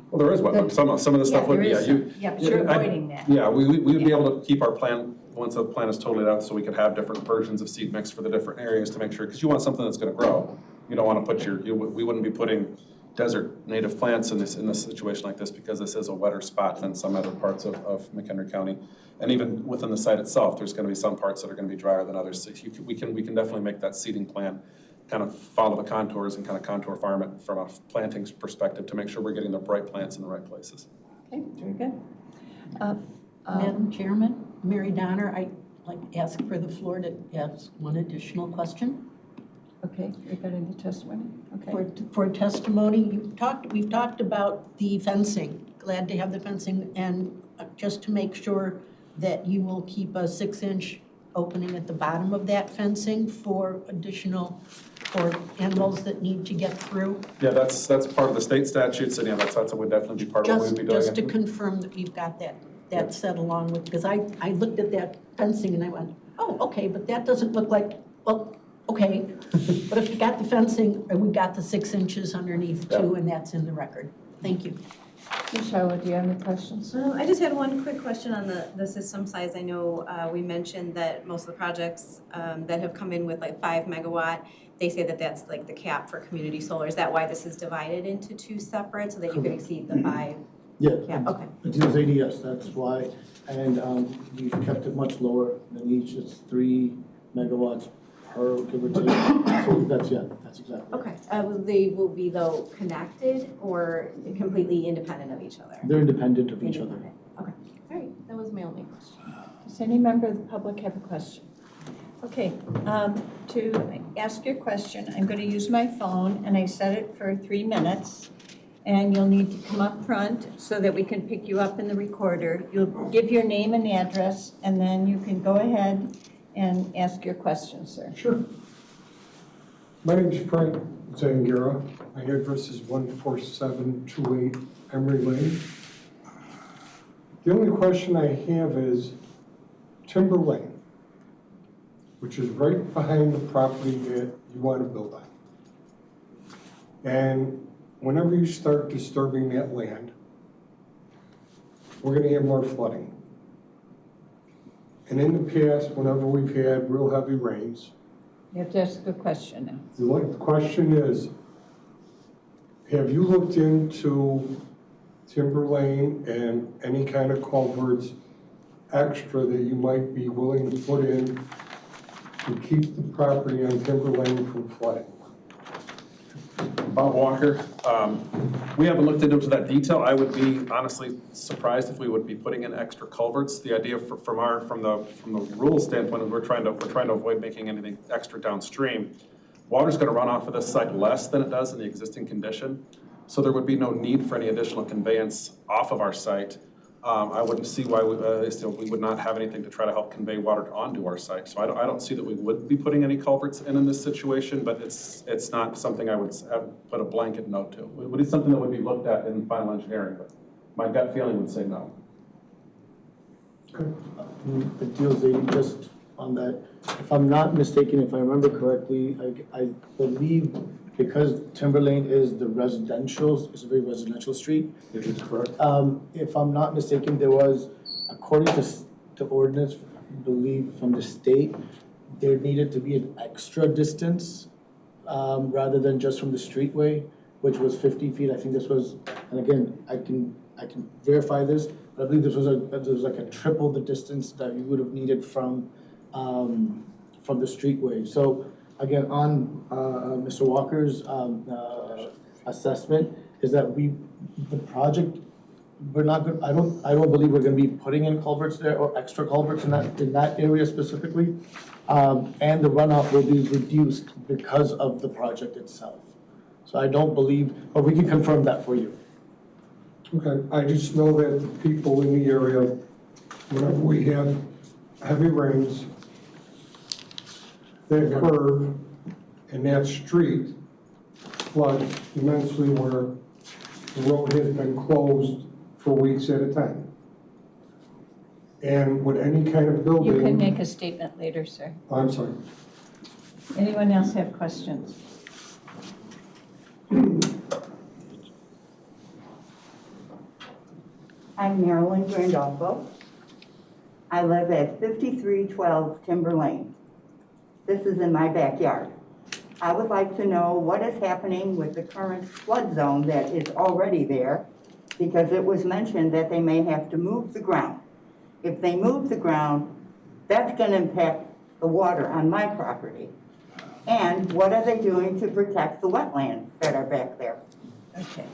Well, there is wetland. Some of the stuff would be,
but you're avoiding that.
Yeah, we would be able to keep our plan once the plan is totally out, so we could have different versions of seed mix for the different areas to make sure, because you want something that's going to grow. You don't want to put we wouldn't be putting desert native plants in this situation like this, because this is a wetter spot than some other parts of McHenry County. And even within the site itself, there's going to be some parts that are going to be drier than others. So we can definitely make that seeding plan kind of follow the contours and kind of contour farm it from a planting perspective to make sure we're getting the right plants in the right places.
Okay, very good.
Madam Chairman, Mary Donner, I'd like to ask for the floor to ask one additional question.
Okay, regarding the testimony. Okay.
For testimony, we've talked about the fencing. Glad to have the fencing, and just to make sure that you will keep a 6-inch opening at the bottom of that fencing for animals that need to get through.
Yeah, that's part of the state statutes, and yeah, that would definitely be part of what we'd be doing.
Just to confirm that we've got that set along with, because I looked at that fencing and I went, oh, okay, but that doesn't look like, well, okay. But if you got the fencing, we got the 6 inches underneath too, and that's in the record. Thank you.
Michelle, do you have any questions?
I just had one quick question on the system size. I know we mentioned that most of the projects that have come in with like 5 megawatt, they say that that's like the cap for community solar. Is that why this is divided into 2 separate, so that you can exceed the 5?
Yeah.
Cap? Okay.
It is ADS, that's why, and we've kept it much lower than each. It's 3 megawatts per, give or take. So that's exactly.
Okay. They will be though connected or completely independent of each other?
They're independent of each other.
Okay. All right. That was my only question.
Does any member of the public have a question? Okay, to ask your question, I'm going to use my phone, and I set it for 3 minutes. And you'll need to come up front so that we can pick you up in the recorder. You'll give your name and address, and then you can go ahead and ask your question, sir.
Sure. My name is Frank Zangara. My address is 14728 Emery Lane. The only question I have is Timber Lane, which is right behind the property that you want to build on. And whenever you start disturbing that land, we're going to have more flooding. And in the past, whenever we've had real heavy rains,
You have to ask a question now.
the question is, have you looked into Timber Lane and any kind of culverts extra that you might be willing to put in to keep the property on Timber Lane from flooding?
Bob Walker, we haven't looked into that detail. I would be honestly surprised if we would be putting in extra culverts. The idea from the rules standpoint is we're trying to avoid making anything extra downstream. Water's going to run off of this site less than it does in the existing condition, so there would be no need for any additional conveyance off of our site. I wouldn't see why we would not have anything to try to help convey water onto our site. So I don't see that we would be putting any culverts in this situation, but it's not something I would put a blanket no to. It would be something that would be looked at in final engineering, but my gut feeling would say no.
Just on that, if I'm not mistaken, if I remember correctly, I believe because Timber Lane is the residential, it's a very residential street.
It is correct.
If I'm not mistaken, there was, according to the ordinance, I believe from the state, there needed to be an extra distance rather than just from the streetway, which was 50 feet. I think this was, and again, I can verify this, but I believe this was like a triple the distance that you would have needed from the streetway. So again, on Mr. Walker's assessment is that the project, we're not going. I don't believe we're going to be putting in culverts there or extra culverts in that area specifically, and the runoff will be reduced because of the project itself. So I don't believe, but we can confirm that for you.
Okay, I just know that the people in the area, whenever we have heavy rains, that curve and that street floods immensely where the road has been closed for weeks at a time. And with any kind of building...
You can make a statement later, sir.
Oh, I'm sorry.
Anyone else have questions?
I'm Marilyn Grandolfo. I live at 5312 Timber Lane. This is in my backyard. I would like to know what is happening with the current flood zone that is already there, because it was mentioned that they may have to move the ground. If they move the ground, that's going to impact the water on my property. And what are they doing to protect the wetlands that are back there?
Okay,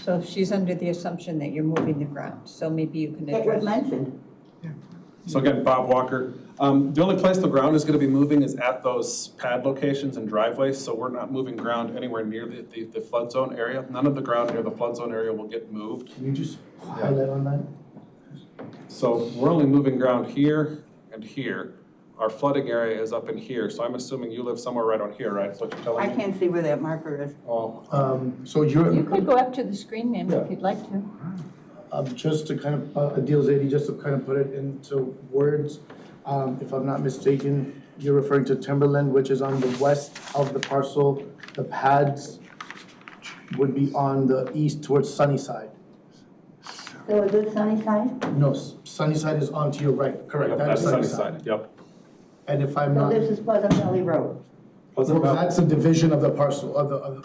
so she's under the assumption that you're moving the ground, so maybe you can address.
It was mentioned.
So again, Bob Walker, the only place the ground is going to be moving is at those pad locations and driveways, so we're not moving ground anywhere near the flood zone area. None of the ground near the flood zone area will get moved.
Can you just highlight on that?
So we're only moving ground here and here. Our flooding area is up in here, so I'm assuming you live somewhere right on here, right? That's what you're telling me?
I can't see where that marker is.
Oh.
So you're...
You could go up to the screen, ma'am, if you'd like to.
Just to kind of, Adil Zaidi, just to kind of put it into words, if I'm not mistaken, you're referring to Timberland, which is on the west of the parcel. The pads would be on the east towards Sunnyside.
So is it Sunnyside?
No, Sunnyside is onto your right, correct?
Yep,
That
that's
is
Sunnyside, yep.
And if I'm
So
not,
this is Pleasant Valley Road?
Pleasant Valley.
that's a division of the parcel, of the,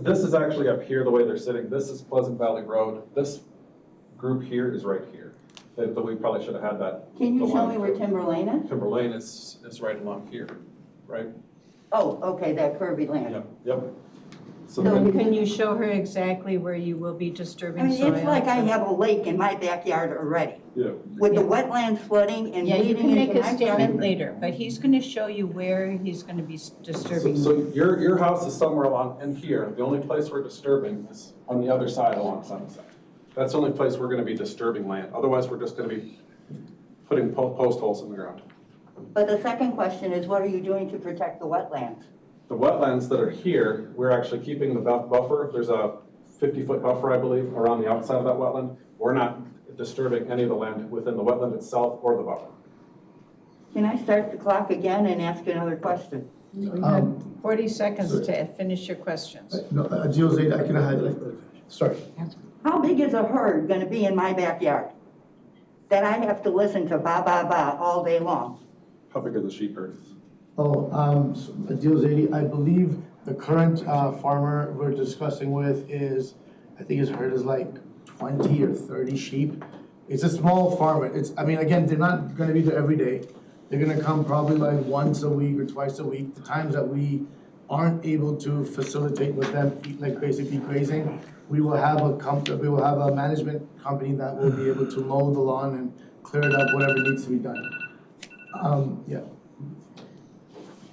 This is actually up here, the way they're sitting. This is Pleasant Valley Road. This group here is right here. But we probably should have had that.
Can you
the
show
line
me where
through.
Timber Lane is?
Timber Lane is right along here, right?
Oh, okay, that curvy land.
Yep, yep. So
So
then-
Can you show her exactly where you will be
I
disturbing
mean,
soil?
it's like I have a lake in my backyard already.
Yeah.
With the wetlands flooding and
Yeah, you
bleeding
can make
into
a
my
statement
property.
later, but he's gonna show you where he's gonna be disturbing.
So your house is somewhere along in here. The only place we're disturbing is on the other side along Sunnyside. That's the only place we're gonna be disturbing land. Otherwise, we're just gonna be putting post holes in the ground.
But the second question is, what are you doing to protect the wetlands?
The wetlands that are here, we're actually keeping the buffer. There's a 50-foot buffer, I believe, around the outside of that wetland. We're not disturbing any of the land within the wetland itself or the buffer.
Can I start the clock again and ask another question?
You have 40 seconds to finish your questions.
no, Adil Zaidi, I can highlight, sorry.
How big is a herd gonna be in my backyard? That I have to listen to ba, ba, ba all day long?
How big are the sheep herds?
So Adil Zaidi, I believe The current farmer we're discussing with is, I think his herd is like 20 or 30 sheep. It's a small farm. I mean, again, they're not gonna be there every day. They're gonna come probably like once a week or twice a week. The times that we aren't able to facilitate with them, like basically grazing, we will have a management company that will be able to mow the lawn and clear it up, whatever needs to be done. Yeah.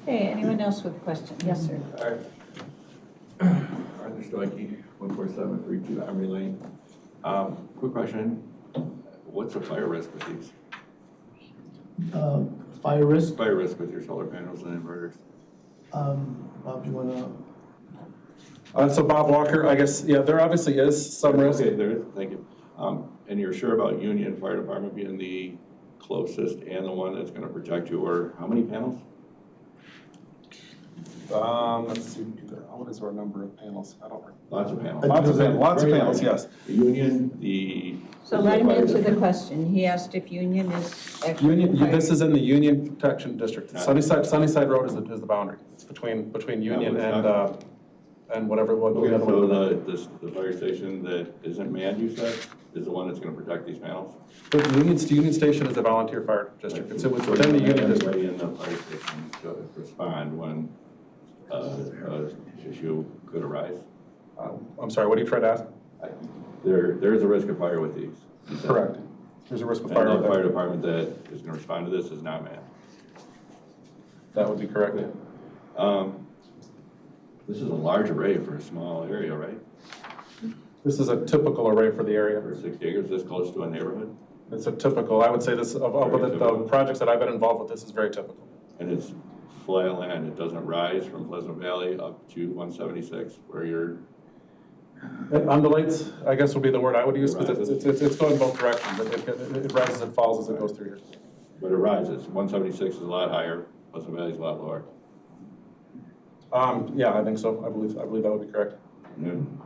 Okay, anyone else with questions? Yes, sir.
Arthur Stoicke, 14732 Emery Lane. Quick question, what's the fire risk with these?
Fire risk?
Fire risk with your solar panels and inverters?
Bob, do you wanna?
So Bob Walker, I guess, yeah, there obviously is some risk.
Okay, there is, thank you. And you're sure about Union Fire Department being the closest and the one that's gonna protect you, or how many panels?
Let's see, what is our number of panels? I don't remember.
Lots of panels.
Lots of panels, yes.
The Union, the.
So let him answer the question. He asked if Union is actually.
Union, this is in the Union Protection District. Sunnyside Road is the boundary. It's between Union and whatever, what the
Okay,
other one.
so the fire station that isn't manned, you said, is the one that's gonna protect these panels?
The Union Station is a volunteer fire district. It's within the Union District.
Everybody in the fire station to respond when issue could arise.
I'm sorry, what are you trying to ask?
There's a risk of fire with these. you said.
Correct. There's a risk of fire.
And the fire department that is gonna respond to this is not manned.
That would be correct.
This is a large array for a small area, right?
This is a typical array for the area.
For 60 acres, this close to a neighborhood?
It's a typical, I would say this, of the projects that I've been involved with, this is very typical.
And it's flat land, it doesn't rise from Pleasant Valley up to 176, where you're...
It undulates, I guess would be the word I would use, because it's going both directions. It rises and falls as it goes through here.
But it rises. 176 is a lot higher, Pleasant Valley is a lot lower.
Yeah, I think so. I believe that would be correct.
And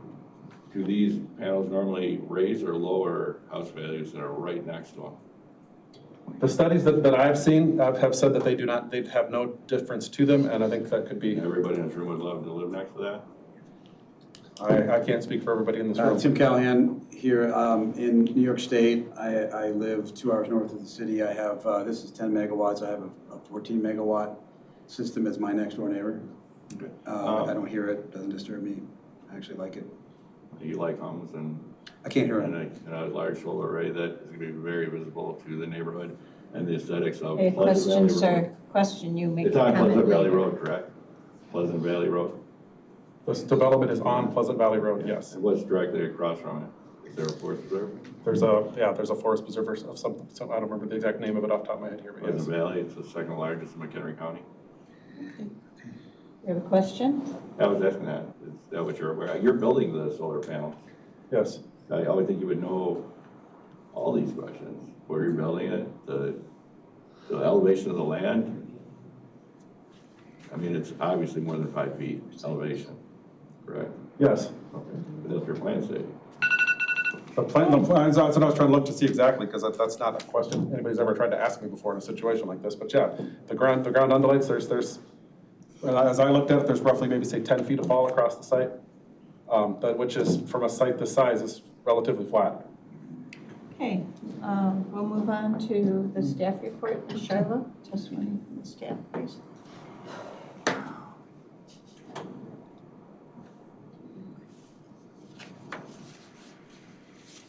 do these panels normally raise or lower house values that are right next to them?
The studies that I've seen have said that they have no difference to them, and I think that could be.
Everybody in this room would love to live next to that?
I can't speak for everybody in this room.
Tim Callahan here in New York State. I live 2 hours north of the city. I have, this is 10 megawatts. I have a 14 megawatt system as my next door neighbor.
Okay.
I don't hear it, doesn't disturb me. I actually like it.
You like homes and...
I can't hear it.
And a large solar array that is going to be very visible to the neighborhood and the aesthetics of
A
Pleasant
question,
Valley
sir.
Road.
Question, you make a
It's on
comment
Pleasant Valley
later.
Road, correct? Pleasant Valley Road.
This development is on Pleasant Valley Road, yes.
And what's directly across from it? Is there a forest preserve?
There's a forest preserve of some, I don't remember the exact name of it off the top of my head here, but yes.
Pleasant Valley, it's the second largest in McHenry County.
You have a question?
I was asking that. Is that what you're aware of? You're building the solar panels.
Yes.
I would think you would know all these questions. Where you're building it, the elevation of the land. I mean, it's obviously more than 5 feet elevation, correct?
Yes.
Okay. But that's your plan statement.
The plans, that's what I was trying to look to see exactly, because that's not a question anybody's ever tried to ask me before in a situation like this. But yeah, the ground undulates. There's as I looked at it, there's roughly maybe say 10 feet of fall across the site, which is from a site this size is relatively flat.
Okay, we'll move on to the staff report. Ms. Sharla, testimony from the staff, please.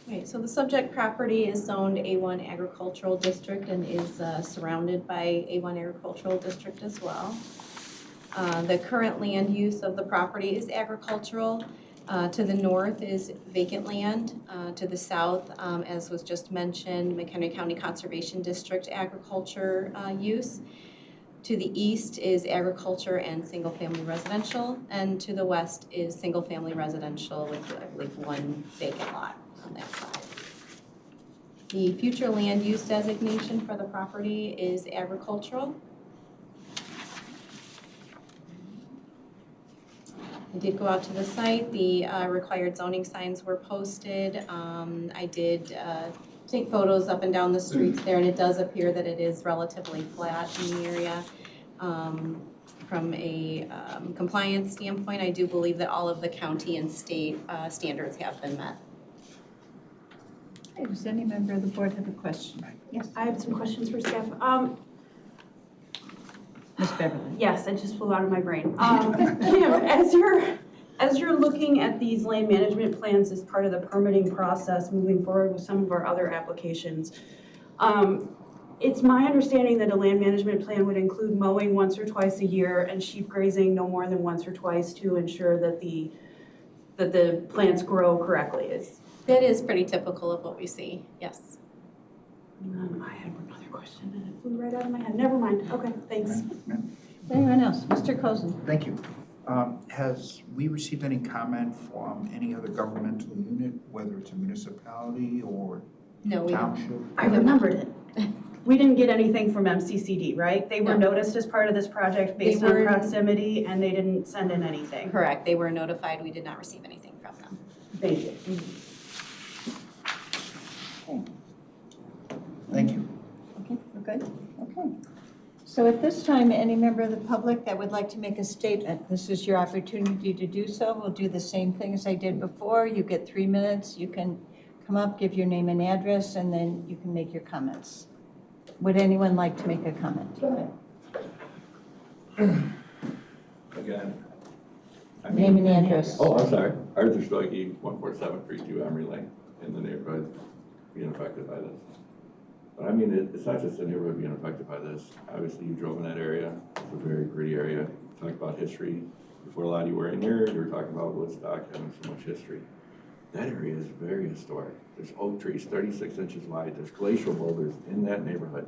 Okay, so the subject property is zoned A1 Agricultural District and is surrounded by A1 Agricultural District as well. The current land use of the property is agricultural. To the north is vacant land. To the south, as was just mentioned, McHenry County Conservation District agriculture use. To the east is agriculture and single-family residential, and to the west is single-family residential with, I believe, 1 vacant lot on that side. The future land use designation for the property is agricultural. I did go out to the site. The required zoning signs were posted. I did take photos up and down the streets there, and it does appear that it is relatively flat in the area. from a compliance standpoint, I do believe that all of the county and state standards have been met.
Okay, does any member of the board have a question? Yes,
I have some questions for staff.
Ms. Beverly.
Yes, it just flew out of my brain. Kim, as you're looking at these land management plans as part of the permitting process moving forward with some of our other applications, it's my understanding that a land management plan would include mowing once or twice a year and sheep grazing no more than once or twice to ensure that the plants grow correctly.
That is pretty typical of what we see, yes.
I had one other question and it flew right out of my head. Never mind. Okay, thanks.
Anyone else? Mr. Cozen.
Thank you. Has we received any comment from any other governmental unit, whether it's a municipality or
No, we
township?
I remembered it. We didn't get anything from MCCD, right? They were noticed as part of this project based on proximity and they didn't send in anything.
Correct, they were notified, we did not receive anything from them.
Thank you.
Thank you.
Okay, we're good? Okay. So at this time, any member of the public that would like to make a statement, this is your opportunity to do so. We'll do the same thing as I did before. You get 3 minutes. You can come up, give your name and address, and then you can make your comments. Would anyone like to make a comment?
Again.
Name and address.
Oh, I'm sorry. Arthur Stoike, 14732 Emery Lane, in the neighborhood being affected by this. But I mean, it's not just the neighborhood being affected by this. Obviously, you drove in that area. It's a very pretty area. Talk about history. Before a lot of you were in here, you were talking about Woodstock having so much history. That area is very historic. There's oak trees 36 inches wide. There's glacial boulders in that neighborhood.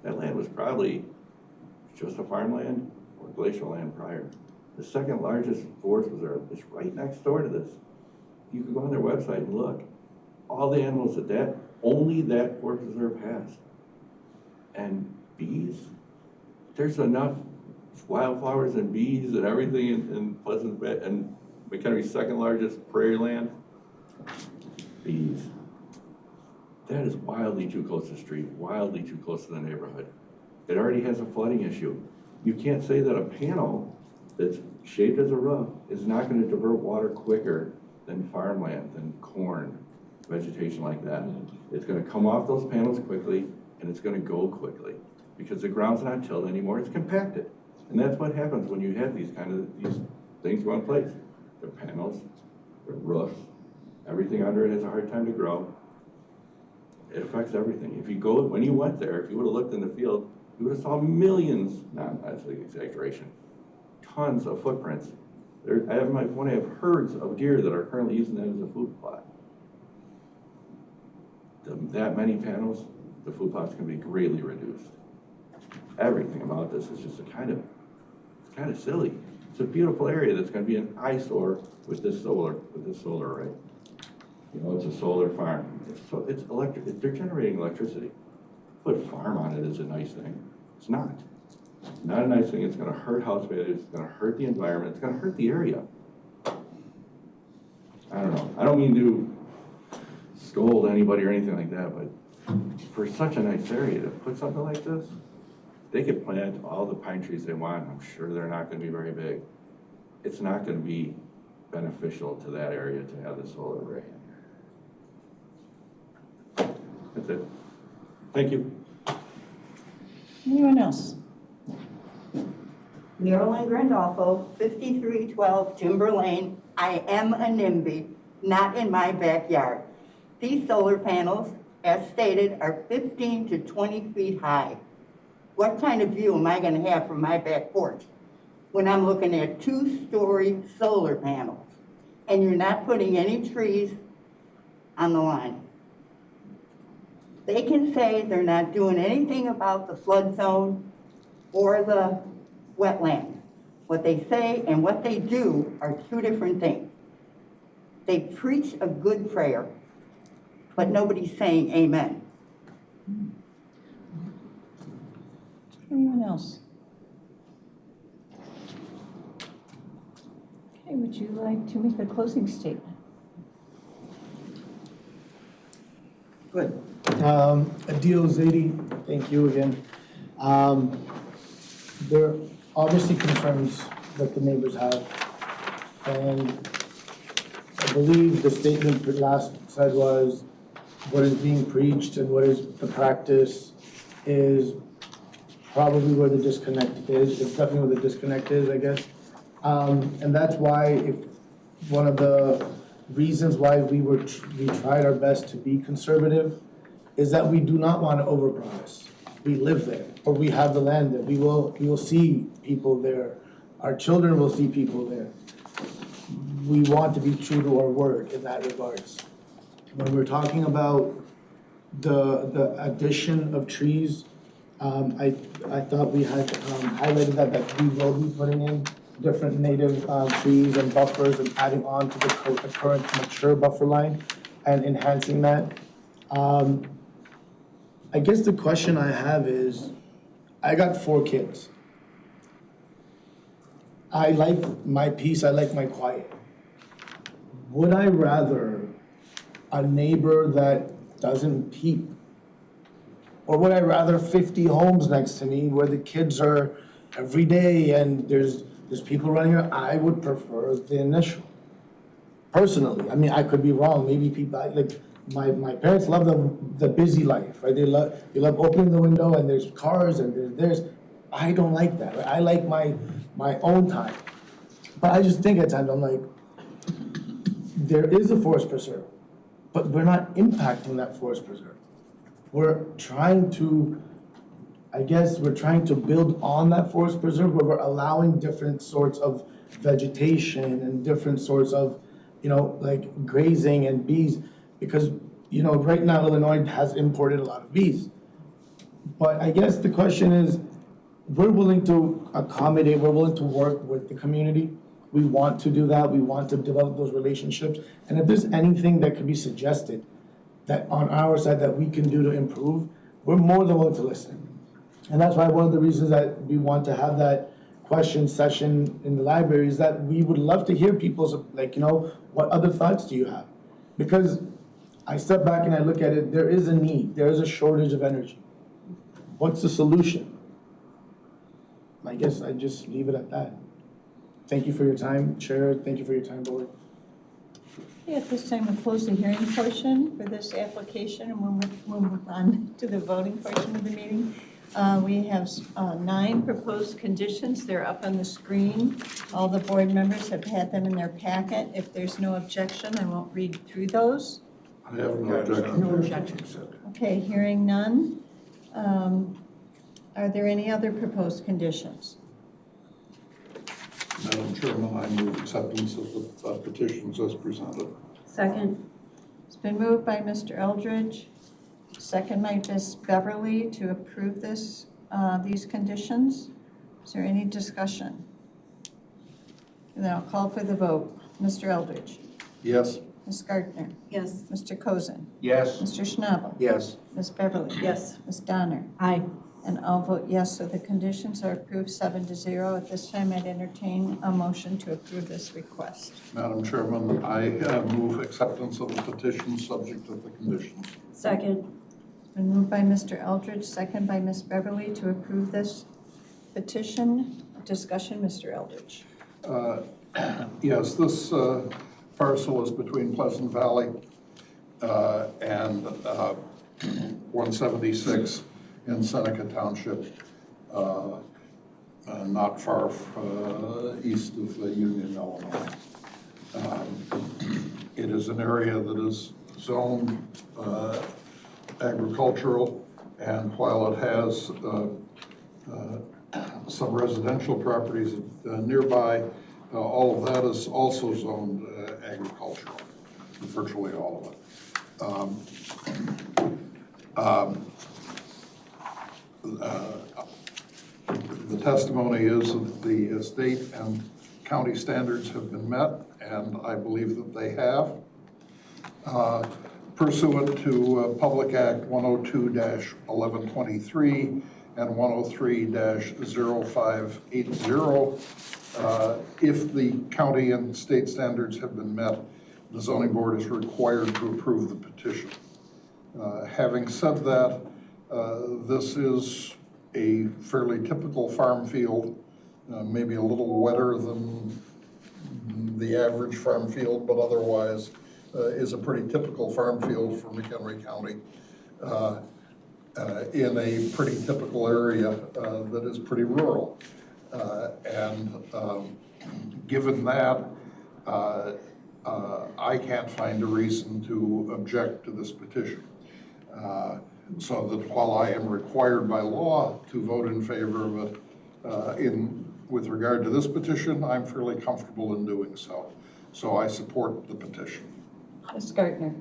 That land was probably just a farmland or glacial land prior. The second largest forest reserve is right next door to this. You can go on their website and look. All the animals that only that forest reserve has. And bees, there's enough wildflowers and bees and everything in Pleasant Bay and McHenry's second largest prairie land. Bees. That is wildly too close to the street, wildly too close to the neighborhood. It already has a flooding issue. You can't say that a panel that's shaped as a roof is not going to divert water quicker than farmland, than corn, vegetation like that. It's going to come off those panels quickly and it's going to go quickly because the ground's not tilled anymore, it's compacted. And that's what happens when you have these things go in place. The panels, the roofs, everything under it has a hard time to grow. It affects everything. When you went there, if you would have looked in the field, you would have saw millions, that's an exaggeration, tons of footprints. I have herds of deer that are currently using that as a food plot. That many panels, the food plots can be greatly reduced. Everything about this is just kind of silly. It's a beautiful area that's going to be an eyesore with this solar array. You know, it's a solar farm. It's electric. They're generating electricity. Put farm on it is a nice thing. It's not. It's not a nice thing. It's going to hurt house values. It's going to hurt the environment. It's going to hurt the area. I don't know. I don't mean to scold anybody or anything like that, but for such a nice area to put something like this, they could plant all the pine trees they want. I'm sure they're not going to be very big. It's not going to be beneficial to that area to have the solar array. That's it. Thank you.
Anyone else?
Marilyn Grandolfo, 5312 Timber Lane. I am a NIMBY, not in my backyard. These solar panels, as stated, are 15 to 20 feet high. What kind of view am I going to have from my back porch when I'm looking at 2-story solar panels and you're not putting any trees on the line? They can say they're not doing anything about the flood zone or the wetland. What they say and what they do are two different things. They preach a good prayer, but nobody's saying amen.
Anyone else? Okay, would you like to make a closing statement?
Good. Adil Zaidi, thank you again.
obviously concerns that the neighbors have. And I believe the statement that last said was, what is being preached and what is the practice is probably where the disconnect is. It's definitely where the disconnect is, I guess. And that's why, if one of the reasons why we tried our best to be conservative is that we do not want to overpromise. We live there, or we have the land there. We will see people there. Our children will see people there. We want to be true to our word in that regards. When we're talking about the addition of trees, I thought we had highlighted that we will be putting in different native trees and buffers and adding on to the current mature buffer line and enhancing that. I guess the question I have is, I got 4 kids. I like my peace, I like my quiet. Would I rather a neighbor that doesn't peep? Or would I rather 50 homes next to me where the kids are every day and there's people running around? I would prefer the initial. Personally, I mean, I could be wrong. Maybe people, like, my parents love the busy life, right? They love opening the window and there's cars and there's I don't like that. Right? I like my own time. But I just think at times I'm like, there is a forest preserve, but we're not impacting that forest preserve. We're trying to build on that forest preserve where we're allowing different sorts of vegetation and different sorts of, like grazing and bees, because, right now Illinois has imported a lot of bees. But I guess the question is, we're willing to accommodate, we're willing to work with the community. We want to do that. We want to develop those relationships. And if there's anything that could be suggested that on our side that we can do to improve, we're more than willing to listen. And that's why one of the reasons that we want to have that question session in the library is that we would love to hear people's, what other thoughts do you have? Because I step back and I look at it, there is a need, there is a shortage of energy. What's the solution? I guess I just leave it at that. Thank you for your time, Chair. Thank you for your time, Board.
Okay, at this time, we'll close the hearing portion for this application, and we'll move on to the voting portion of the meeting. We have 9 proposed conditions. They're up on the screen. All the board members have had them in their packet. If there's no objection, I won't read through those.
I have no objection.
No objections. Okay, hearing none. Are there any other proposed conditions?
Madam Chairman, I move acceptance of the petitions as presented.
Second. It's been moved by Mr. Eldridge, second by Ms. Beverly to approve these conditions. Is there any discussion? And then I'll call for the vote. Mr. Eldridge.
Yes.
Ms. Gardner.
Yes.
Mr. Cozen.
Yes.
Mr. Schnabel.
Yes.
Ms. Beverly.
Yes.
Ms. Donner.
Aye.
And I'll vote yes, so the conditions are approved 7-0. At this time, I'd entertain a motion to approve this request.
Madam Chairman, I move acceptance of the petition subject to the conditions.
Second. It's been moved by Mr. Eldridge, second by Ms. Beverly to approve this petition. Discussion, Mr. Eldridge.
Yes, this parcel is between Pleasant Valley and 176 in Seneca Township, not far east of Union, Illinois. It is an area that is zoned agricultural, and while it has some residential properties nearby, all of that is also zoned agricultural, virtually all of it. The testimony is that the state and county standards have been met, and I believe that they have. Pursuant to Public Act 102-1123 and 103-0580, if the county and state standards have been met, the zoning board is required to approve the petition. Having said that, this is a fairly typical farm field maybe a little wetter than the average farm field, but otherwise is a pretty typical farm field for McHenry County in a pretty typical area that is pretty rural. Given that, I can't find a reason to object to this petition. So that while I am required by law to vote in favor of it with regard to this petition, I'm fairly comfortable in doing so. So I support the petition.
Ms. Gardner.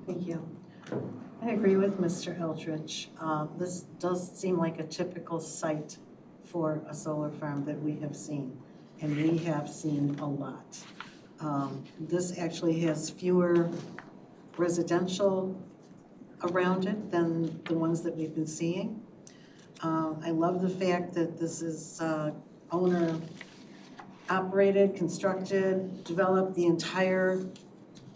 Thank you. I agree with Mr. Eldridge. This does seem like a typical site for a solar farm that we have seen, and we have seen a lot. This actually has fewer residential around it than the ones that we've been seeing. I love the fact that this is owner operated, constructed, developed. The entire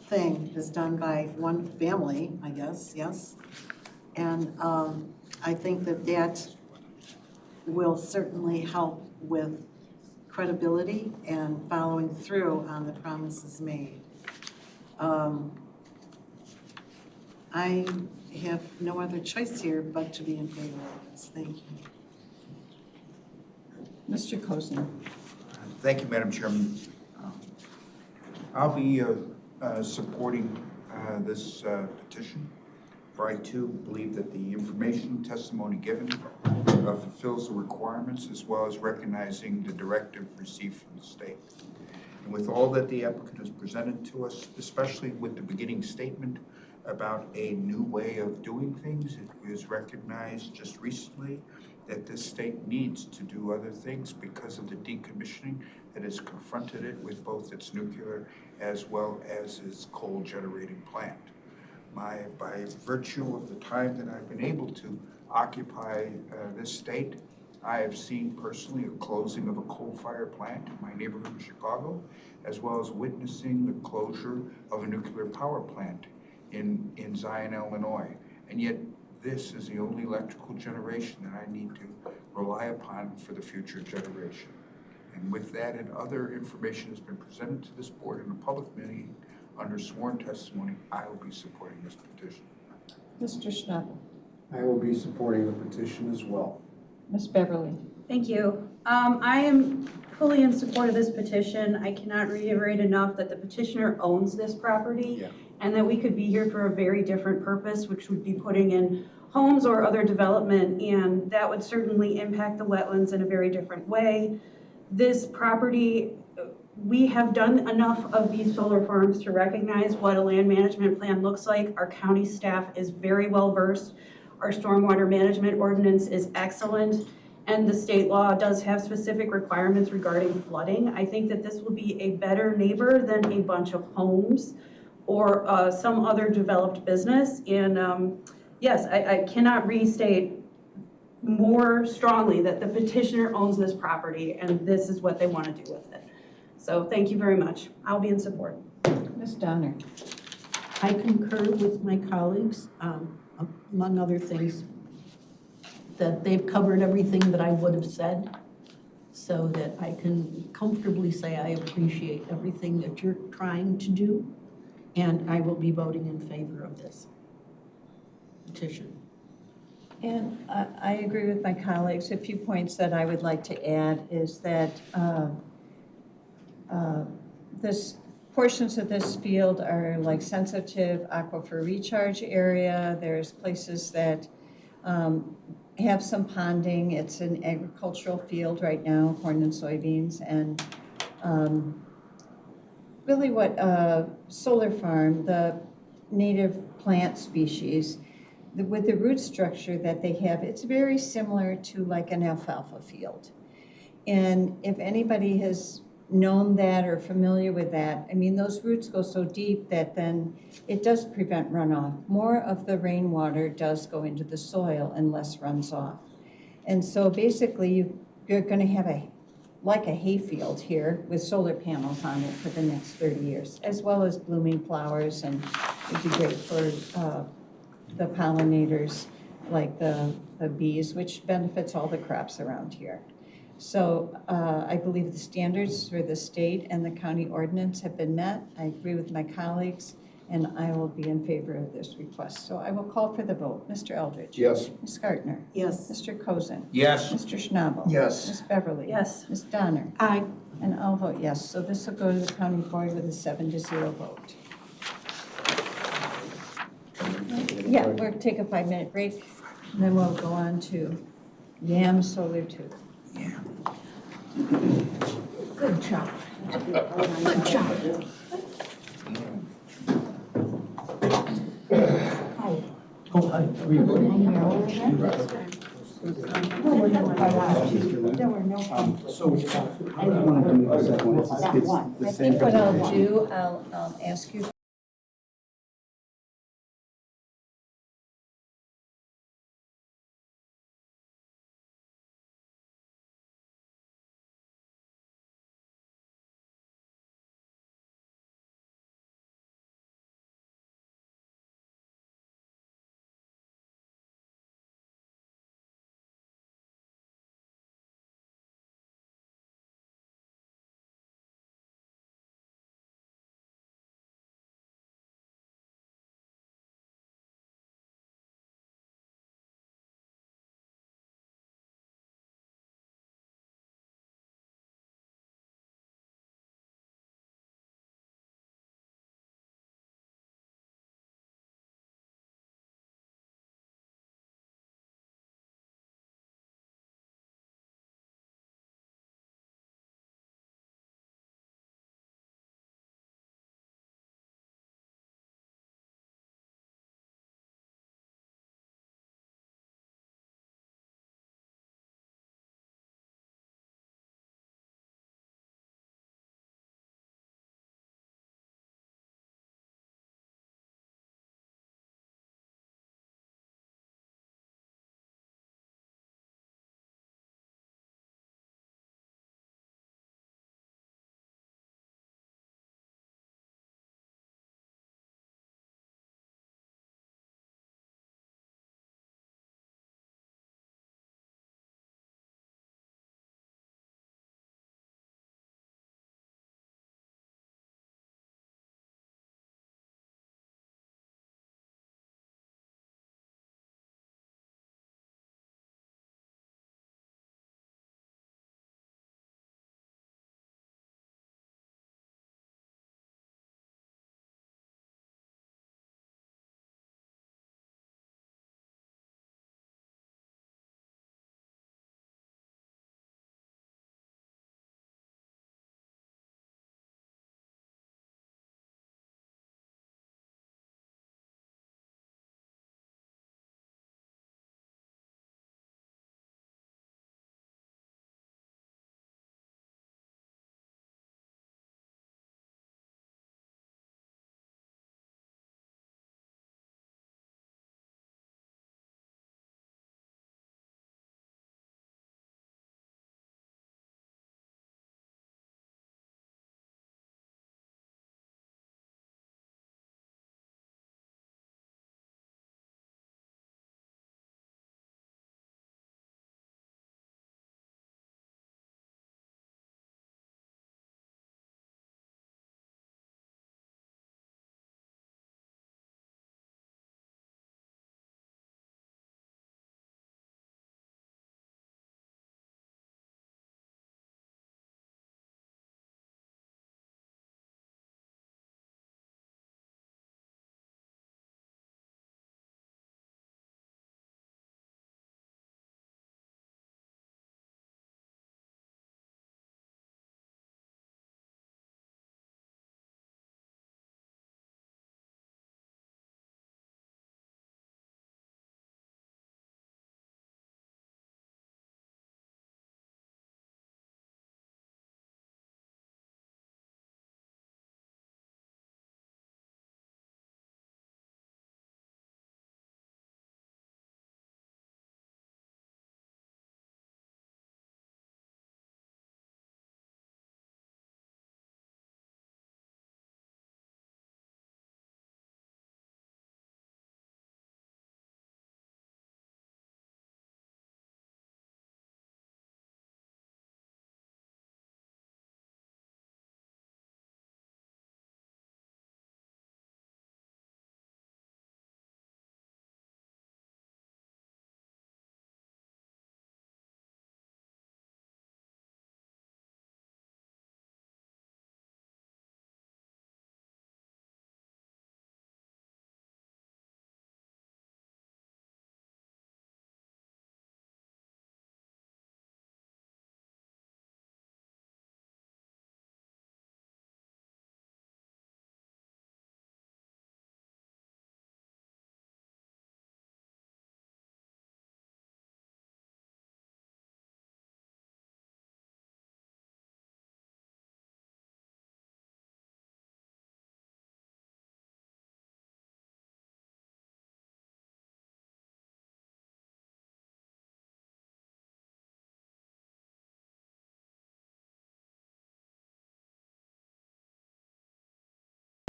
thing is done by one family, I guess, yes. And I think that that will certainly help with credibility and following through on the promises made. I have no other choice here but to be in favor of this. Thank you.
Mr. Kozin.
Thank you, Madam Chairman. I'll be supporting this petition, for I too believe that the information testimony given fulfills the requirements, as well as recognizing the directive received from the state. And with all that the applicant has presented to us, especially with the beginning statement about a new way of doing things, it was recognized just recently that this state needs to do other things because of the decommissioning that has confronted it with both its nuclear as well as its coal generating plant. By virtue of the time that I've been able to occupy this state, I have seen personally a closing of a coal-fired plant in my neighborhood of Chicago, as well as witnessing the closure of a nuclear power plant in Zion, Illinois. And yet this is the only electrical generation that I need to rely upon for the future generation. And with that and other information has been presented to this board in a public meeting under sworn testimony, I will be supporting this petition.
Mr. Schnabel.
I will be supporting the petition as well.
Ms. Beverly.
Thank you. I am fully in support of this petition. I cannot reiterate enough that the petitioner owns this property and that we could be here for a very different purpose, which would be putting in homes or other development, and that would certainly impact the wetlands in a very different way. This property, we have done enough of these solar farms to recognize what a land management plan looks like. Our county staff is very well versed. Our stormwater management ordinance is excellent, and the state law does have specific requirements regarding flooding. I think that this will be a better neighbor than a bunch of homes or some other developed business. And yes, I cannot restate more strongly that the petitioner owns this property and this is what they want to do with it. So thank you very much. I'll be in support.
Ms. Donner.
I concur with my colleagues, among other things, that they've covered everything that I would have said, so that I can comfortably say I appreciate everything that you're trying to do, and I will be voting in favor of this petition.
And I agree with my colleagues. A few points that I would like to add is that this portions of this field are like sensitive aquifer recharge area. There's places that have some ponding. It's an agricultural field right now, corn and soybeans, and really what solar farm, the native plant species, with the root structure that they have, it's very similar to like an alfalfa field. And if anybody has known that or familiar with that, I mean, those roots go so deep that then it does prevent runoff. More of the rainwater does go into the soil and less runs off. And so basically you're going to have like a hayfield here with solar panels on it for the next 30 years, as well as blooming flowers, and it'd be great for the pollinators like the bees, which benefits all the crops around here. So I believe the standards for the state and the county ordinance have been met. I agree with my colleagues, and I will be in favor of this request. So I will call for the vote. Mr. Eldridge?
Yes.
Ms. Gardner?
Yes.
Mr. Cozen?
Yes.
Mr. Schnabel?
Yes.
Ms. Beverly?
Yes.
Ms. Donner?
Aye.
And I'll vote yes. So this will go to the county board with a 7-0 vote. Yeah, we'll take a 5-minute break, and then we'll go on to Yam Solar 2. Good job. Good job.
Oh, hi.
There were no.
So, I want to do the second one. It's the
I
same
think what I'll
presentation.
do, I'll ask you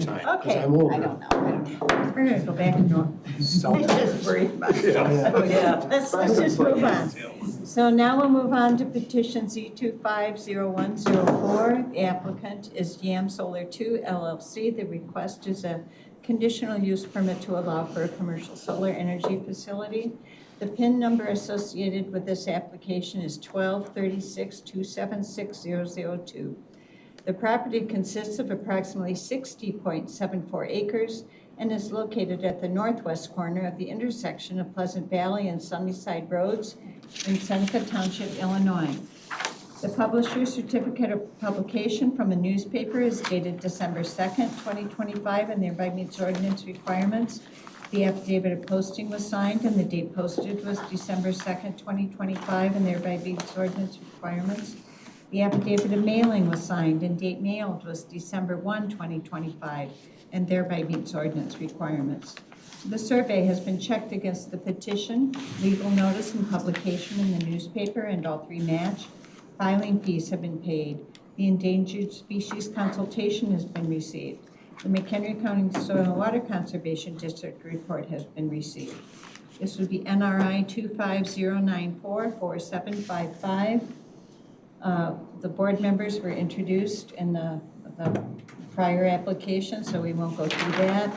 'Cause
Okay, I
I'm
don't
over.
know. We're gonna go back and do
Sell
just breathe.
Yeah.
Oh, yeah. Let's just move on. So now we'll move on to petition Z250104. The applicant is Yam Solar 2 LLC. The request is a conditional use permit to allow for a commercial solar energy facility. The PIN number associated with this application is 12362760002. The property consists of approximately 60.74 acres and is located at the northwest corner of the intersection of Pleasant Valley and Sunnyside Roads in Seneca Township, Illinois. The publisher's certificate of publication from a newspaper is dated December 2nd, 2025, and thereby meets ordinance requirements. The affidavit of posting was signed, and the date posted was December 2nd, 2025, and thereby meets ordinance requirements. The affidavit of mailing was signed, and date mailed was December 1, 2025, and thereby meets ordinance requirements. The survey has been checked against the petition, legal notice and publication in the newspaper, and all three match. Filing fees have been paid. The endangered species consultation has been received. The McHenry County Soil and Water Conservation District report has been received. This would be NRI 250944755. The board members were introduced in the prior application, so we won't go through that.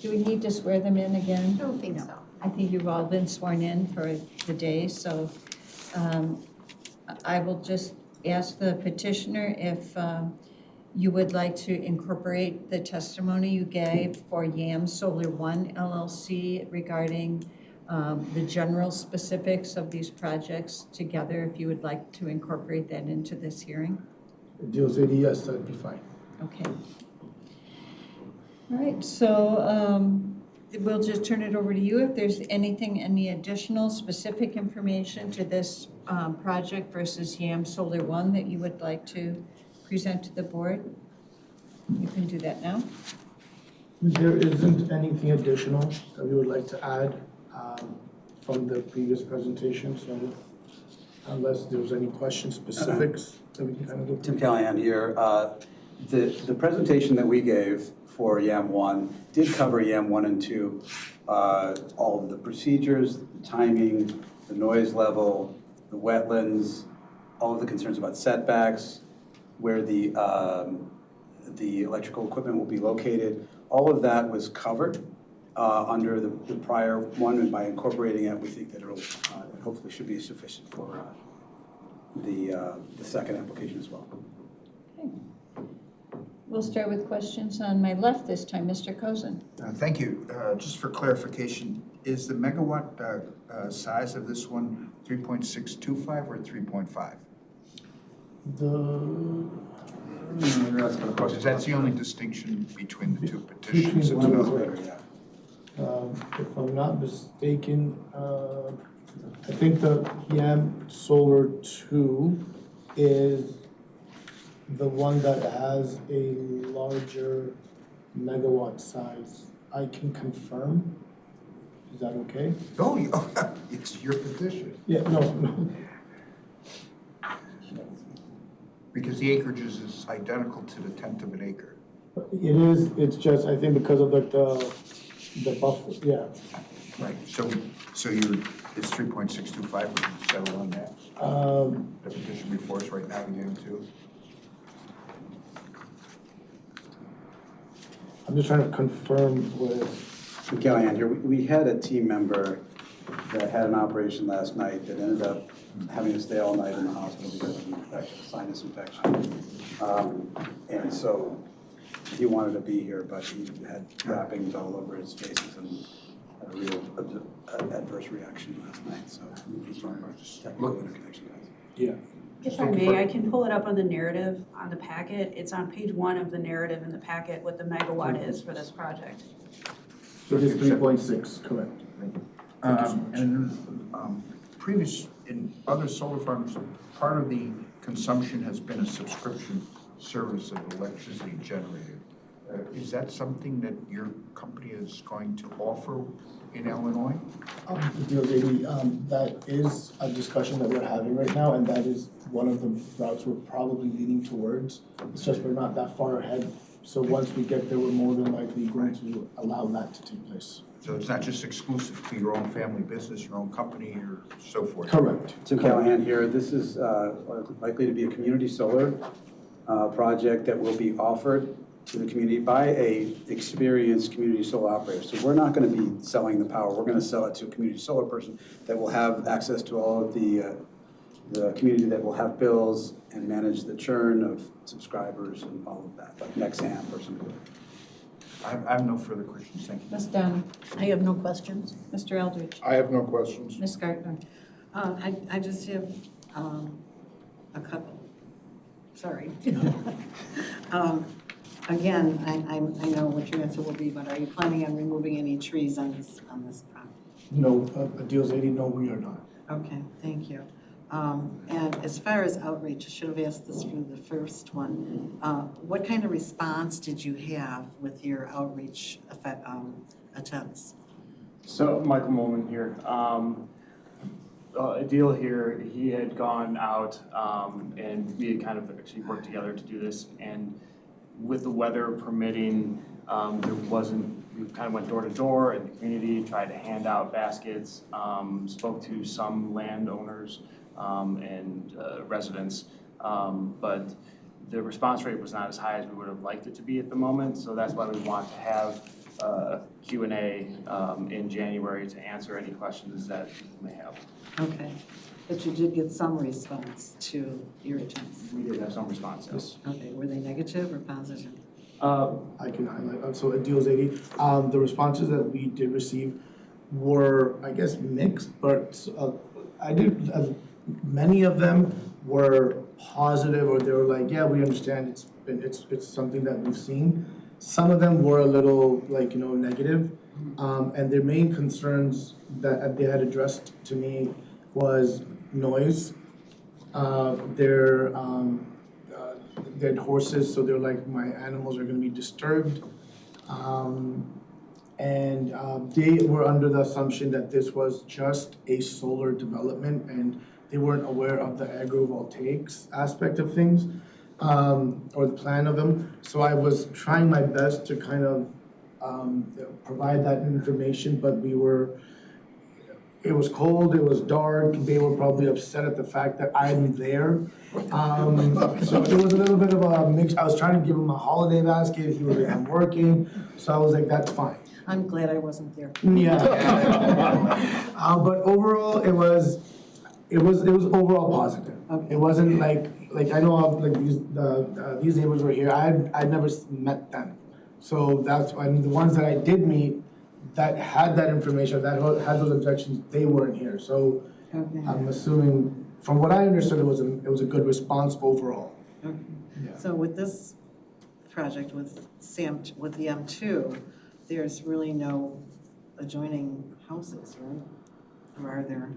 Do we need to swear them in again?
I don't think so.
I think you've all been sworn in for the day, so I will just ask the petitioner if you would like to incorporate the testimony you gave for Yam Solar 1 LLC regarding the general specifics of these projects together, if you would like to incorporate that into this hearing.
Deals with yes, that'd be fine.
Okay. All right, so we'll just turn it over to you. If there's any additional specific information to this project versus Yam Solar 1 that you would like to present to the board, you can do that now.
There isn't anything additional that we would like to add from the previous presentation, so unless there's any questions, specifics that we can kind of go through.
Tim Callahan here. The presentation that we gave for YAM 1 did cover YAM 1 and 2, all of the procedures, the timing, the noise level, the wetlands, all of the concerns about setbacks, where the electrical equipment will be located. All of that was covered under the prior one, and by incorporating it, we think that it'll hopefully should be sufficient for the second application as well.
Okay. We'll start with questions on my left this time. Mr. Cozen.
Thank you. Just for clarification, is the megawatt size of this one 3.625 or 3.5? Because that's the only distinction between the two petitions.
Between one and the other. If I'm not mistaken, I think the Yam Solar 2 is the one that has a larger megawatt size. I can confirm. Is that okay?
Oh, it's your petition.
Yeah, no.
Because the acreages is identical to the 1/10 of an acre.
It is, it's just, I think because of like the buffer, yeah.
Right, so it's 3.625, we can settle on that. The petition before us right now, again, too.
I'm just trying to confirm with.
Callahan here, we had a team member that had an operation last night that ended up having to stay all night in the hospital because of an infection, sinus infection. And so he wanted to be here, but he had wrappings all over his faces and had a real adverse reaction last night. So he's one of our technical interconnection guys.
Yeah.
If I may, I can pull it up on the narrative on the packet. It's on page 1 of the narrative in the packet what the megawatt is for this project.
It is 3.6, correct.
Previous, in other solar farms, part of the consumption has been a subscription service of electricity generated. Is that something that your company is going to offer in Illinois?
That is a discussion that we're having right now, and that is one of the routes we're probably leaning towards. It's just we're not that far ahead So once we get there, we're more than likely going to allow that to take place.
So it's not just exclusive to your own family business, your own company, or so forth?
Correct.
Tim Callahan here. This is likely to be a community solar project that will be offered to the community by a experienced community solar operator. So we're not going to be selling the power. We're going to sell it to a community solar person that will have access to all of the community, that will have bills and manage the churn of subscribers and all of that, like Nexamp or something.
I have no further questions, thank you.
Ms. Dunn?
I have no questions.
Mr. Eldridge?
I have no questions.
Ms. Gardner?
I just have a couple. Sorry. Again, I know what your answer will be, but are you planning on removing any trees on this property?
No, Deals 80, no, we are not.
Okay, thank you. And as far as outreach, I should have asked this for the first one. What kind of response did you have with your outreach attempts?
So, Michael Molman here. Adil here, he had gone out and we had kind of actually worked together to do this. And with the weather permitting, we kind of went door to door in the community, tried to hand out baskets, spoke to some landowners and residents, but the response rate was not as high as we would have liked it to be at the moment. So that's why we want to have a Q&A in January to answer any questions that people may have.
Okay, but you did get some response to your attempts?
We did have some response, yes.
Okay, were they negative or positive?
I can highlight, so at Deals 80, the responses that we did receive were, I guess, mixed, but many of them were positive, or they were like, yeah, we understand, it's something that we've seen. Some of them were a little negative, and their main concerns that they had addressed to me was noise. They had horses, so they're like, my animals are going to be disturbed. And they were under the assumption that this was just a solar development, and they weren't aware of the agrivoltaics aspect of things, or the plan of them. So I was trying my best to kind of provide that information, but it was cold, it was dark, they were probably upset at the fact that I'm there. So it was a little bit of a mix. I was trying to give him a holiday basket, he was like, I'm working, so I was like, that's fine.
I'm glad I wasn't there.
Yeah. But overall, it was overall positive.
Okay.
It wasn't like I know of these neighbors were here. I'd never met them, so that's why the ones that I did meet that had that information, that had those objections, they weren't here. So
Okay.
I'm assuming, from what I understood, it was a good response overall.
Okay.
Yeah.
So with this project, with the M2, there's really no adjoining houses, right? Or are there?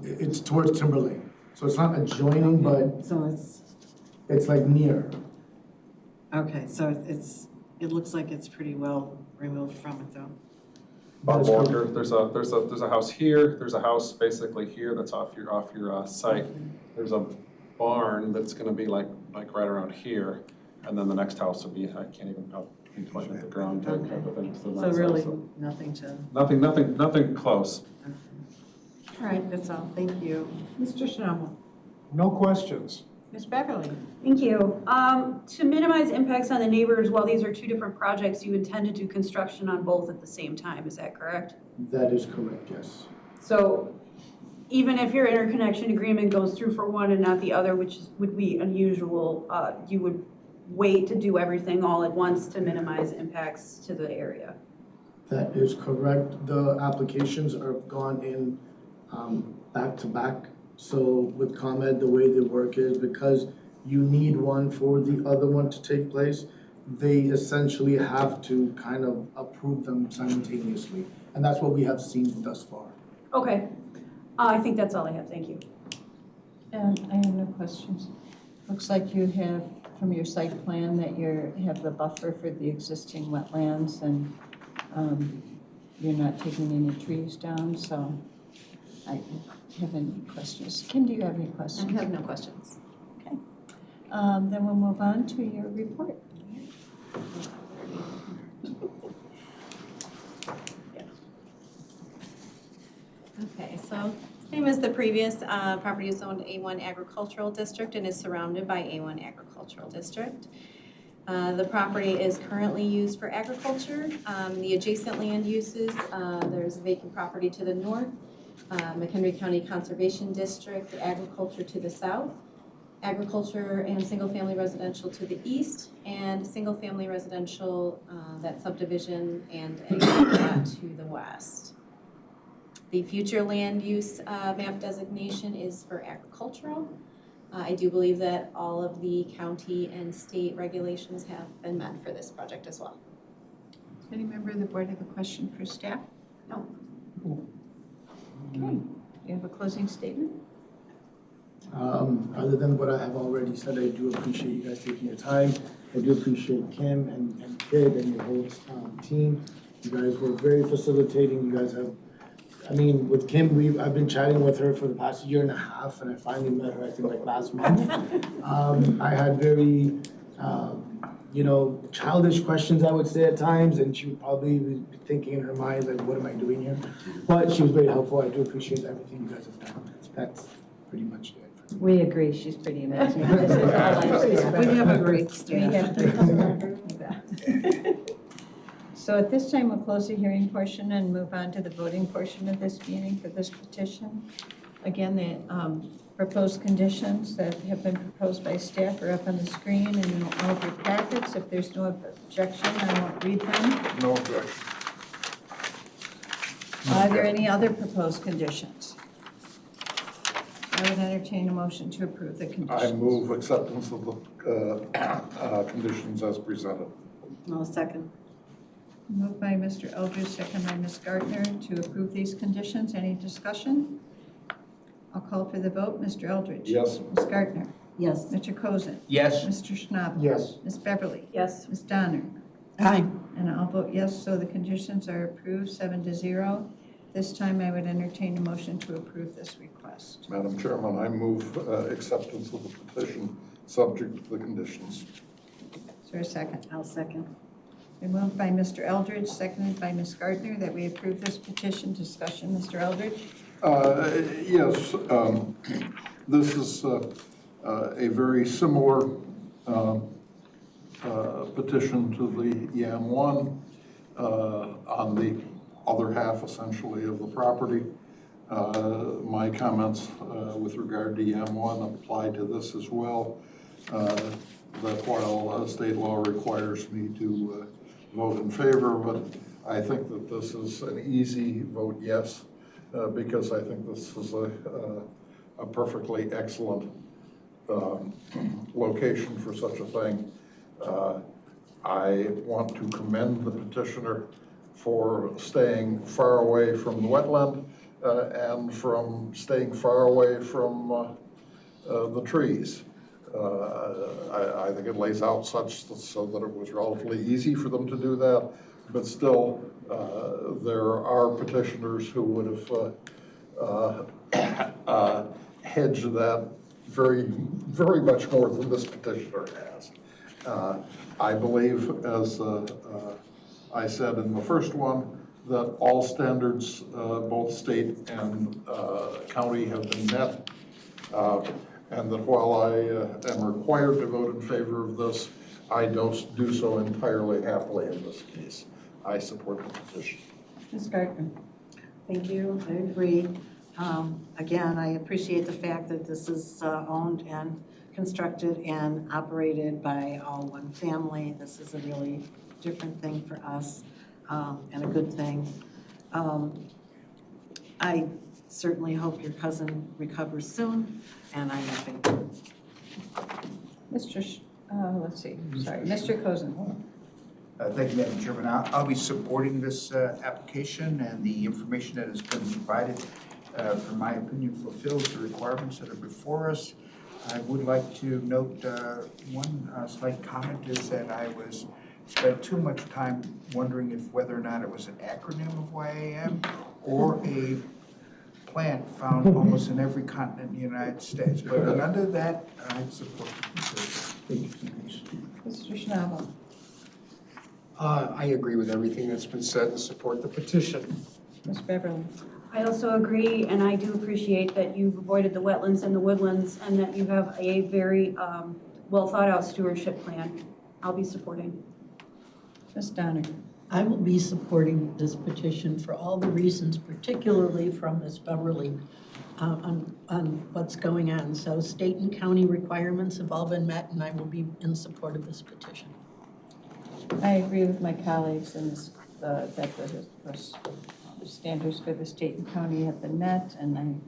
It's towards Timber Lane, so it's not adjoining, but
So
it's like near.
okay, so it looks like it's pretty well removed from it, though.
Bob Walker, there's a house here, there's a house basically here that's off your site. There's a barn that's gonna be like right around here, and then the next house will be, I can't even pinpoint at the ground type of thing.
So really, nothing to,
Nothing close.
all right, that's all, thank you.
Mr. Schnabel?
No questions.
Ms. Beverly?
Thank you. To minimize impacts on the neighbors, while these are two different projects, you intend to do construction on both at the same time, is that correct?
That is correct, yes.
So even if your interconnection agreement goes through for one and not the other, which would be unusual, you would wait to do everything all at once to minimize impacts to the area?
That is correct. The applications are gone in back to back. So with ComEd, the way they work is because you need one for the other one to take place, they essentially have to kind of approve them simultaneously. And that's what we have seen thus far.
Okay. I think that's all I have. Thank you.
And I have no questions. Looks like you have, from your site plan, that you have the buffer for the existing wetlands, and you're not taking any trees down, so I have any questions. Kim, do you have any questions?
I have no questions.
Okay. Then we'll move on to your report.
Okay, so same as the previous, property is zoned A1 Agricultural District and is surrounded by A1 Agricultural District. The property is currently used for agriculture. The adjacent land uses, there's vacant property to the north, McHenry County Conservation District, agriculture to the south, agriculture and single-family residential to the east, and single-family residential, that subdivision and that to the west. The future land use map designation is for agricultural. I do believe that all of the county and state regulations have been met for this project as well.
Does any member of the board have a question for staff?
No.
Okay, do you have a closing statement?
Other than what I have already said, I do appreciate you guys taking your time. I do appreciate Kim and Kid and your whole team. You guys were very facilitating. You guys have, I mean, with Kim, I've been chatting with her for the past year and a half, and I finally met her, I think, like last month. I had very, childish questions, I would say at times, and she would probably be thinking in her mind, like, what am I doing here? But she was very helpful. I do appreciate everything you guys have done. That's pretty much it.
We agree, she's pretty amazing. This is all I'm saying.
We have a great staff.
So at this time, we'll close the hearing portion and move on to the voting portion of this meeting for this petition. Again, the proposed conditions that have been proposed by staff are up on the screen and in all of your packets. If there's no objection, I won't read them.
No objection.
Are there any other proposed conditions? I would entertain a motion to approve the conditions.
I move acceptance of the conditions as presented.
No, second.
Moved by Mr. Eldridge, second by Ms. Gardner to approve these conditions. Any discussion? I'll call for the vote. Mr. Eldridge?
Yes.
Ms. Gardner?
Yes.
Mr. Cozen?
Yes.
Mr. Schnabel?
Yes.
Ms. Beverly?
Yes.
Ms. Donner?
Aye.
And I'll vote yes, so the conditions are approved 7-0. This time I would entertain a motion to approve this request.
Madam Chairman, I move acceptance of the petition subject to the conditions.
Is there a second?
I'll second.
Been moved by Mr. Eldridge, seconded by Ms. Gardner, that we approve this petition. Discussion, Mr. Eldridge?
Yes, this is a very similar petition to the YAM 1 on the other half essentially of the property. My comments with regard to YAM 1 apply to this as well. That while state law requires me to vote in favor, but I think that this is an easy vote yes, because I think this is a perfectly excellent location for such a thing. I want to commend the petitioner for staying far away from the wetland and from staying far away from the trees. I think it lays out so that it was relatively easy for them to do that, but still there are petitioners who would have hedged that very, very much more than this petitioner has. I believe, as I said in the first one, that all standards, both state and county, have been met. And that while I am required to vote in favor of this, I don't do so entirely happily in this case. I support the petition.
Ms. Gardner?
Thank you, I agree. Again, I appreciate the fact that this is owned and constructed and operated by all one family. This is a really different thing for us and a good thing. I certainly hope your cousin recovers soon, and I'm in favor.
Mr. Mr. Cozen.
Thank you, Madam Chairman. I'll be supporting this application, and the information that has been provided, for my opinion, fulfills the requirements that are before us. I would like to note one slight comment is that I spent too much time wondering if whether or not it was an acronym of YAM or a plant found almost in every continent in the United States. But under that, I support the petition.
Mr. Schnabel.
I agree with everything that's been said and support the petition.
Ms. Beverly.
I also agree, and I do appreciate that you've avoided the wetlands and the woodlands, and that you have a very well-thought-out stewardship plan. I'll be supporting.
Ms. Donner?
I will be supporting this petition for all the reasons, particularly from Ms. Beverly, on what's going on. So state and county requirements have all been met, and I will be in support of this petition.
I agree with my colleagues in this, that the standards for the state and county have been met, and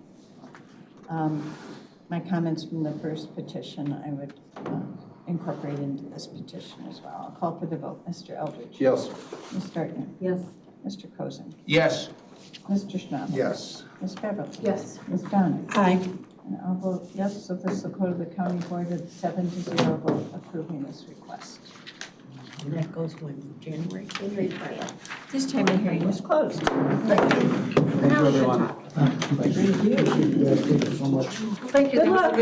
my comments from the first petition I would incorporate into this petition as well. I'll call for the vote. Mr. Eldridge?
Yes.
Ms. Gardner?
Yes.
Mr. Cozen?
Yes.
Mr. Schnabel?
Yes.
Ms. Beverly?
Yes.
Ms. Donner?
Aye.
And I'll vote yes, so this will go to the county board with 7-0 vote approving this request.
And that goes when, January?
January 20th. This time the hearing was closed.
Thank you, everyone.
Thank you.
Yes, thank you so much.
Thank you. Good luck.